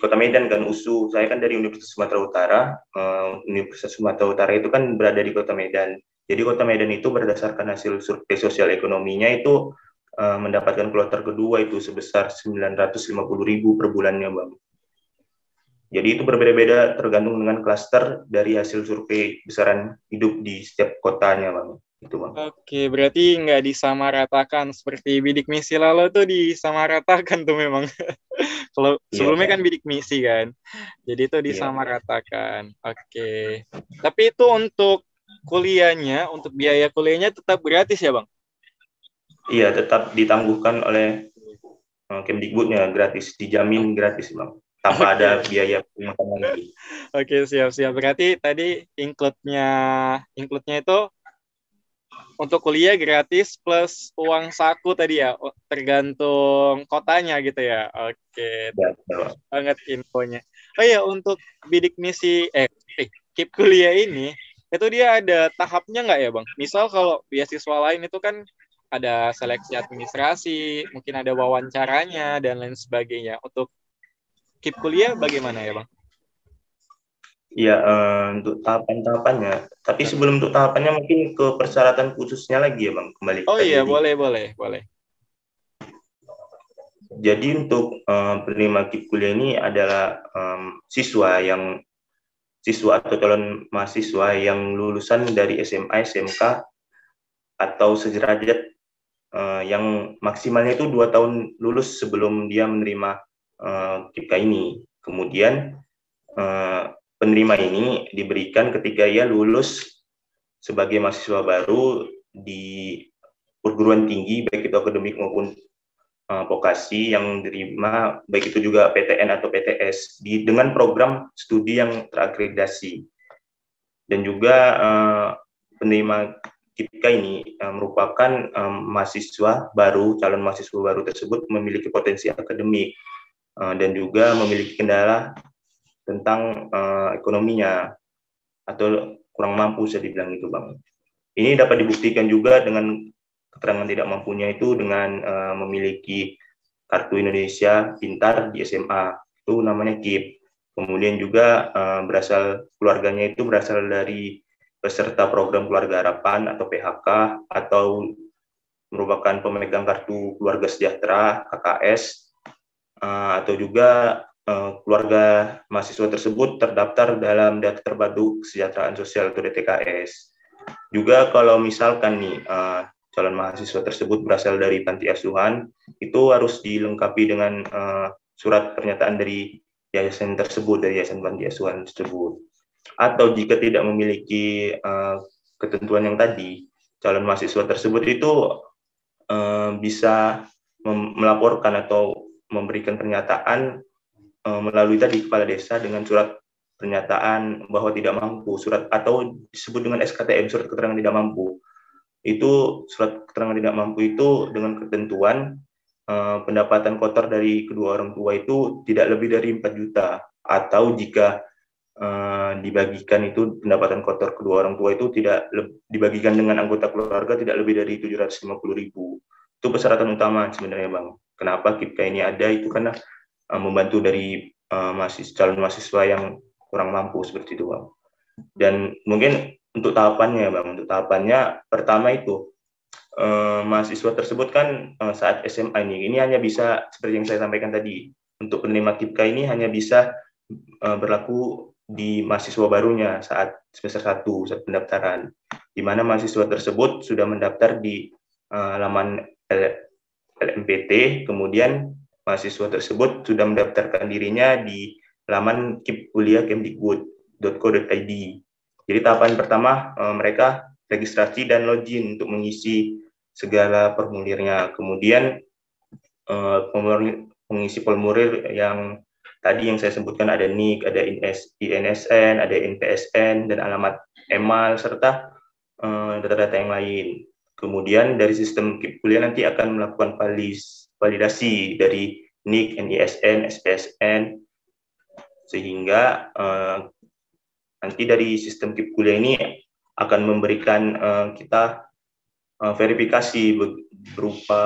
[SPEAKER 5] Kota Medan kan, USU, saya kan dari Universitas Sumatera Utara. Universitas Sumatera Utara itu kan berada di Kota Medan. Jadi Kota Medan itu berdasarkan hasil survei sosial ekonominya itu mendapatkan kloter kedua itu sebesar 950.000 per bulannya, Bang. Jadi itu berbeda-beda tergantung dengan klaster dari hasil survei besaran hidup di setiap kotanya, Bang. Itu, Bang.
[SPEAKER 2] Oke, berarti nggak disamaratakan seperti bidik misi lalu tuh disamaratakan tuh memang. Kalau sebelumnya kan bidik misi kan, jadi itu disamaratakan. Oke. Tapi itu untuk kuliahnya, untuk biaya kuliahnya tetap gratis ya, Bang?
[SPEAKER 5] Iya, tetap ditangguhkan oleh Kemdikbudnya, gratis, dijamin gratis, Bang. Tanpa ada biaya pengembangan lagi.
[SPEAKER 2] Oke, siap-siap. Berarti tadi include-nya itu untuk kuliah gratis plus uang saku tadi ya, tergantung kotanya gitu ya. Oke, banget infonya. Oh iya, untuk bidik misi, KIP kuliah ini, itu dia ada tahapnya nggak ya, Bang? Misal kalau beasiswa lain itu kan ada seleksi administrasi, mungkin ada wawancaranya, dan lain sebagainya. Untuk KIP kuliah bagaimana ya, Bang?
[SPEAKER 5] Iya, untuk tahapan-tahapannya. Tapi sebelum untuk tahapannya mungkin ke persyaratan khususnya lagi ya, Bang. Kembali
[SPEAKER 2] Oh iya, boleh.
[SPEAKER 5] Jadi untuk penerima KIP kuliah ini adalah siswa atau calon mahasiswa yang lulusan dari SMA, SMK, atau sederajat yang maksimalnya itu 2 tahun lulus sebelum dia menerima KIP ini. Kemudian penerima ini diberikan ketika ia lulus sebagai mahasiswa baru di perguruan tinggi, baik itu akademik maupun vokasi yang diterima, baik itu juga PTN atau PTS, dengan program studi yang terakreditasi. Dan juga penerima KIPK ini merupakan calon mahasiswa baru tersebut memiliki potensi akademik dan juga memiliki kendala tentang ekonominya atau kurang mampu, bisa dibilang itu, Bang. Ini dapat dibuktikan juga dengan keterangan tidak mampunya itu dengan memiliki kartu Indonesia Pintar di SMA, itu namanya KIP. Kemudian juga keluarganya itu berasal dari peserta program Keluarga Harapan atau PHK, atau merupakan pemegang kartu Keluarga Sejahtera KKS, atau juga keluarga mahasiswa tersebut terdaftar dalam data terpadu kesejahteraan sosial atau DTKS. Juga kalau misalkan nih calon mahasiswa tersebut berasal dari panti asuhan, itu harus dilengkapi dengan surat pernyataan dari yayasan tersebut, dari yayasan panti asuhan tersebut. Atau jika tidak memiliki ketentuan yang tadi, calon mahasiswa tersebut itu bisa melaporkan atau memberikan pernyataan melalui tadi kepala desa dengan surat pernyataan bahwa tidak mampu, surat atau disebut dengan SKTM, surat keterangan tidak mampu. Itu surat keterangan tidak mampu itu dengan ketentuan pendapatan kotor dari kedua orang tua itu tidak lebih dari 4 juta, atau jika dibagikan itu pendapatan kotor kedua orang tua itu tidak dibagikan dengan anggota keluarga tidak lebih dari 750.000. Itu persyaratan utama sebenarnya, Bang. Kenapa KIPK ini ada, itu karena membantu dari calon mahasiswa yang kurang mampu seperti itu, Bang. Dan mungkin untuk tahapannya, Bang, pertama itu mahasiswa tersebut kan saat SMA ini hanya bisa, seperti yang saya sampaikan tadi, untuk penerima KIPK ini hanya bisa berlaku di mahasiswa barunya saat semester 1, saat pendaftaran, di mana mahasiswa tersebut sudah mendaftar di laman LMPT, kemudian mahasiswa tersebut sudah mendaftarkan dirinya di laman KIP kuliah kemdikbud.co.id. Jadi tahapan pertama mereka registrasi dan login untuk mengisi segala formulirnya. Kemudian mengisi formulir yang tadi yang saya sebutkan, ada NIK, ada INSN, ada NPSN, dan alamat email, serta data-data yang lain. Kemudian dari sistem KIP kuliah nanti akan melakukan validasi dari NIK, NISN, SPSN, sehingga nanti dari sistem KIP kuliah ini akan memberikan kita verifikasi berupa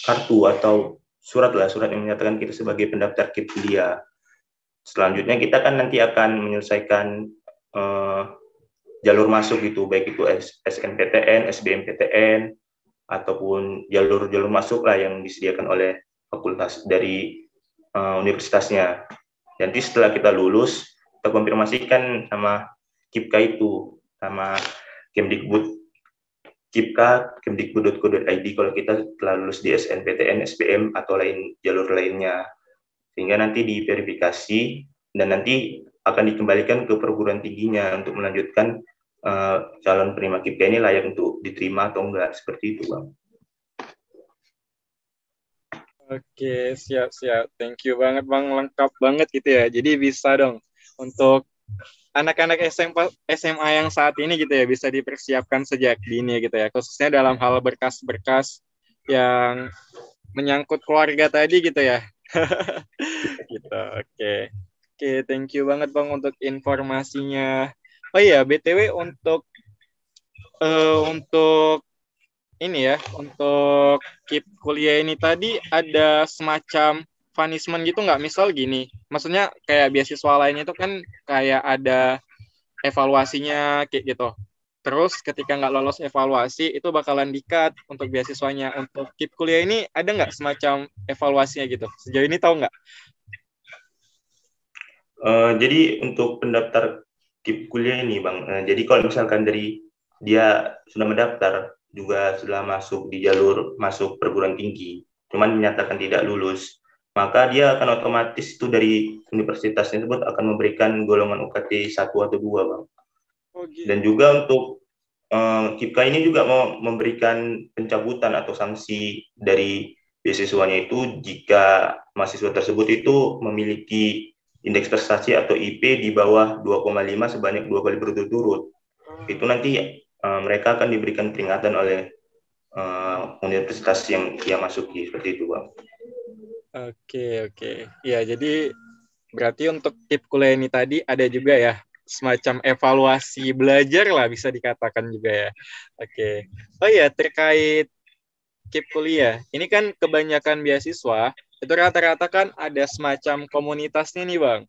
[SPEAKER 5] kartu atau surat yang menyatakan kita sebagai pendaftar KIP kuliah. Selanjutnya kita kan nanti akan menyelesaikan jalur masuk itu, baik itu SNPTN, SBMPTN, ataupun jalur-jalur masuk lah yang disediakan oleh fakultas dari universitasnya. Nanti setelah kita lulus, kita konfirmasikan sama KIPKA itu, sama Kemdikbud, KIPKA, kemdikbud.go.id kalau kita telah lulus di SNPTN, SBM, atau jalur lainnya. Sehingga nanti diverifikasi dan nanti akan dikembalikan ke perguruan tingginya untuk melanjutkan calon penerima KIPKA ini layak untuk diterima atau enggak, seperti itu, Bang.
[SPEAKER 2] Oke, siap. Thank you banget, Bang. Lengkap banget gitu ya. Jadi bisa dong untuk anak-anak SMA yang saat ini gitu ya, bisa dipersiapkan sejak dini gitu ya, khususnya dalam hal berkas-berkas yang menyangkut keluarga tadi gitu ya. Gitu. Oke, thank you banget, Bang, untuk informasinya. Oh iya, BTW untuk ini ya, untuk KIP kuliah ini tadi ada semacam punishment gitu nggak? Misal gini, maksudnya kayak beasiswa lainnya itu kan kayak ada evaluasinya kayak gitu. Terus ketika nggak lolos evaluasi itu bakalan di-cut untuk beasiswanya. Untuk KIP kuliah ini ada nggak semacam evaluasinya gitu? Sejauh ini tahu nggak?
[SPEAKER 5] Jadi untuk pendaftar KIP kuliah ini, Bang, jadi kalau misalkan dari dia sudah mendaftar, juga sudah masuk di jalur masuk perguruan tinggi, cuman menyatakan tidak lulus, maka dia akan otomatis itu dari universitas tersebut akan memberikan golongan UKT 1 atau 2, Bang. Oh, gitu. Dan juga untuk KIPKA ini juga mau memberikan pencabutan atau sanksi dari beasiswanya itu jika mahasiswa tersebut itu memiliki indeks prestasi atau IP di bawah 2,5 sebanyak 2 kali berturut-turut. Itu nanti mereka akan diberikan peringatan oleh universitas yang masuki, seperti itu, Bang.
[SPEAKER 2] Oke. Ya, jadi berarti untuk KIP kuliah ini tadi ada juga ya semacam evaluasi belajar lah, bisa dikatakan juga ya. Oke. Oh iya, terkait KIP kuliah, ini kan kebanyakan beasiswa itu rata-rata kan ada semacam komunitasnya nih, Bang.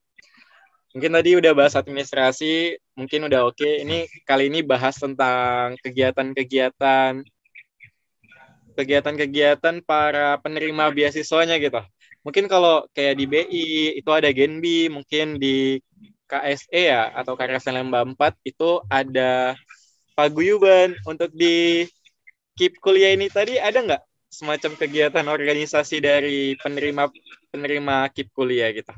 [SPEAKER 2] Mungkin tadi udah bahas administrasi, mungkin udah oke. Ini kali ini bahas tentang kegiatan-kegiatan para penerima beasiswanya gitu. Mungkin kalau kayak di BI itu ada Genbi, mungkin di KSE ya atau Karya Salemba 4 itu ada paguyuban. Untuk di KIP kuliah ini tadi ada nggak semacam kegiatan organisasi dari penerima KIP kuliah gitu?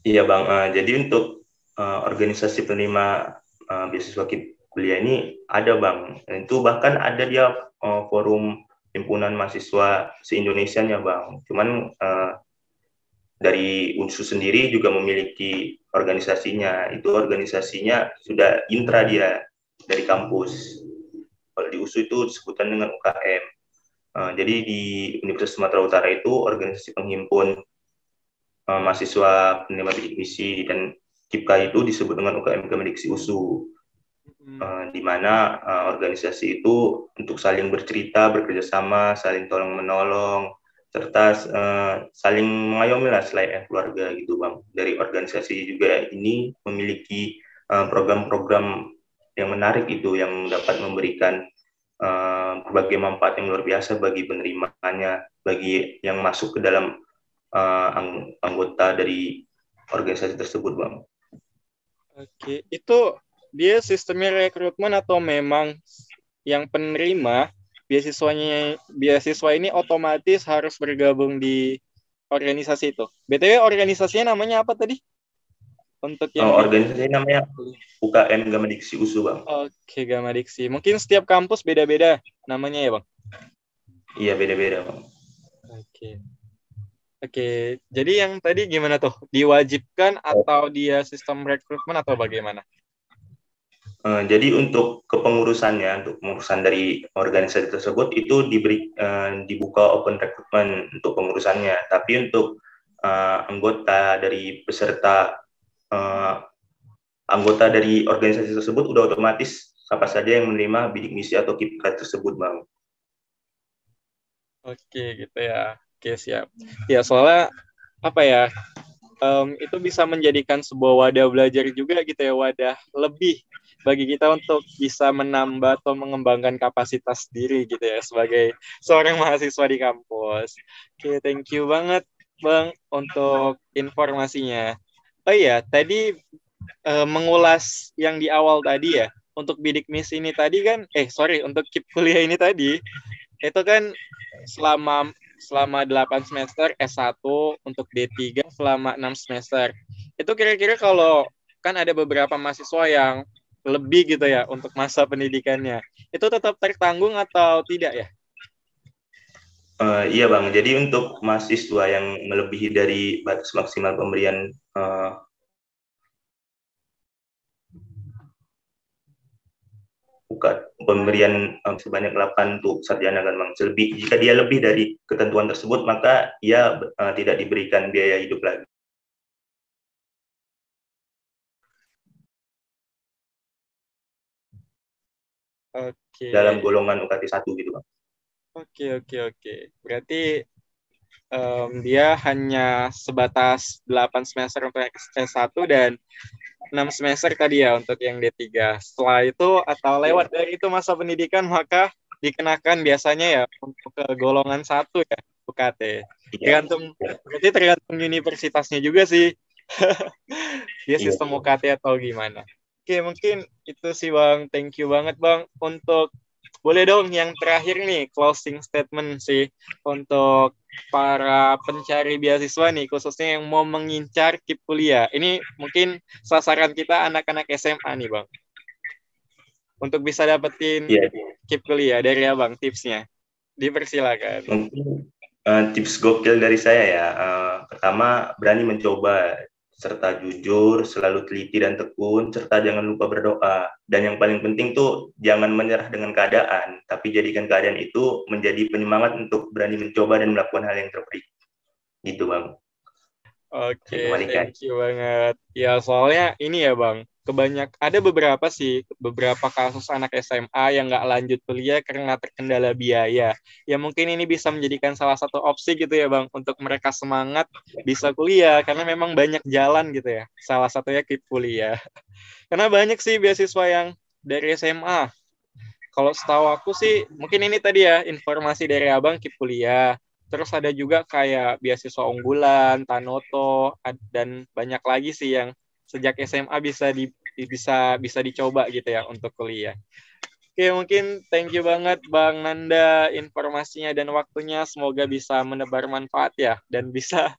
[SPEAKER 5] Iya, Bang. Jadi untuk organisasi penerima beasiswa KIP kuliah ini ada, Bang. Itu bahkan ada dia forum himpunan mahasiswa se-Indonesianya, Bang. Cuman dari UNSU sendiri juga memiliki organisasinya. Itu organisasinya sudah intra dia dari kampus. Kalau di UNSU itu disebutkan dengan UKM. Jadi di Universitas Sumatera Utara itu organisasi penghimpun mahasiswa penerima bidik misi, dan KIPKA itu disebut dengan UKM Kemdiksi USU, di mana organisasi itu untuk saling bercerita, bekerjasama, saling tolong menolong, serta saling mengayomi lah selain keluarga gitu, Bang. Dari organisasi juga ini memiliki program-program yang menarik itu, yang dapat memberikan berbagai manfaat yang luar biasa bagi penerimanya, bagi yang masuk ke dalam anggota dari organisasi tersebut, Bang.
[SPEAKER 2] Oke, itu dia sistemnya rekrutmen atau memang yang penerima beasiswa ini otomatis harus bergabung di organisasi itu? BTW organisasinya namanya apa tadi? Untuk yang
[SPEAKER 5] organisasinya namanya UKM Gamadiksi USU, Bang.
[SPEAKER 2] Oke, Gamadiksi. Mungkin setiap kampus beda-beda namanya ya, Bang?
[SPEAKER 5] Iya, beda-beda, Bang.
[SPEAKER 2] Oke, jadi yang tadi gimana tuh? Diwajibkan atau dia sistem rekrutmen atau bagaimana?
[SPEAKER 5] Jadi untuk kepengurusannya, untuk pengurusan dari organisasi tersebut itu dibuka open recruitment untuk pengurusannya. Tapi untuk anggota dari anggota dari organisasi tersebut udah otomatis siapa saja yang menerima bidik misi atau KIPKA tersebut, Bang.
[SPEAKER 2] Oke, gitu ya. Oke, siap. Ya, soalnya apa ya, itu bisa menjadikan sebuah wadah belajar juga gitu ya, wadah lebih bagi kita untuk bisa menambah atau mengembangkan kapasitas diri gitu ya, sebagai seorang mahasiswa di kampus. Oke, thank you banget, Bang, untuk informasinya. Oh iya, tadi mengulas yang di awal tadi ya, untuk bidik misi ini tadi kan, untuk KIP kuliah ini tadi, itu kan selama 8 semester S1, untuk D3 selama 6 semester. Itu kira-kira kalau kan ada beberapa mahasiswa yang lebih gitu ya untuk masa pendidikannya, itu tetap tertanggung atau tidak ya?
[SPEAKER 5] Iya, Bang, jadi untuk mahasiswa yang melebihi dari batas maksimal pemberian sebanyak 8 untuk sarjana kan, Bang. Jika dia lebih dari ketentuan tersebut, maka ia tidak diberikan biaya hidup lagi.
[SPEAKER 2] Oke.
[SPEAKER 5] Dalam golongan UKT 1 gitu, Bang.
[SPEAKER 2] Oke. Berarti dia hanya sebatas 8 semester untuk S1 dan 6 semester tadi ya untuk yang D3. Setelah itu atau lewat dari itu masa pendidikan, maka dikenakan biasanya ya untuk ke golongan 1 ya, UKT. Berarti tergantung universitasnya juga sih. Dia sistem UKT atau gimana. Oke, mungkin itu sih, Bang. Thank you banget, Bang. Boleh dong yang terakhir nih, closing statement sih untuk para pencari beasiswa nih, khususnya yang mau mengincar KIP kuliah. Ini mungkin sasaran kita anak-anak SMA nih, Bang. Untuk bisa dapetin KIP kuliah, dari Abang tipsnya. Dipersilakan.
[SPEAKER 5] Mungkin tips gokil dari saya ya. Pertama, berani mencoba, serta jujur, selalu teliti dan tekun, serta jangan lupa berdoa. Dan yang paling penting tuh jangan menyerah dengan keadaan, tapi jadikan keadaan itu menjadi penyemangat untuk berani mencoba dan melakukan hal yang terbaik. Gitu, Bang.
[SPEAKER 2] Oke, thank you banget. Ya, soalnya ini ya, Bang, ada beberapa kasus anak SMA yang nggak lanjut kuliah karena terkendala biaya. Ya mungkin ini bisa menjadikan salah satu opsi gitu ya, Bang, untuk mereka semangat bisa kuliah, karena memang banyak jalan gitu ya. Salah satunya KIP kuliah. Karena banyak sih beasiswa yang dari SMA. Kalau setahu aku sih, mungkin ini tadi ya informasi dari Abang, KIP kuliah. Terus ada juga kayak beasiswa unggulan, Tanoto, dan banyak lagi sih yang sejak SMA bisa dicoba gitu ya untuk kuliah. Oke, mungkin thank you banget Bang Nanda informasinya dan waktunya. Semoga bisa menebar manfaat ya, dan bisa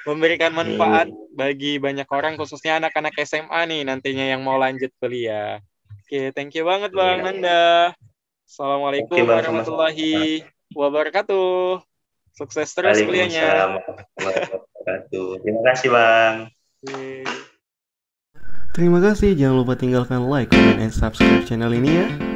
[SPEAKER 2] memberikan manfaat bagi banyak orang, khususnya anak-anak SMA nih nantinya yang mau lanjut kuliah. Oke, thank you banget Bang Nanda. Assalamualaikum warahmatullahi wabarakatuh. Sukses terus kuliahnya.
[SPEAKER 5] Terima kasih, Bang.
[SPEAKER 1] Terima kasih, jangan lupa tinggalkan like, comment, and subscribe channel ini ya.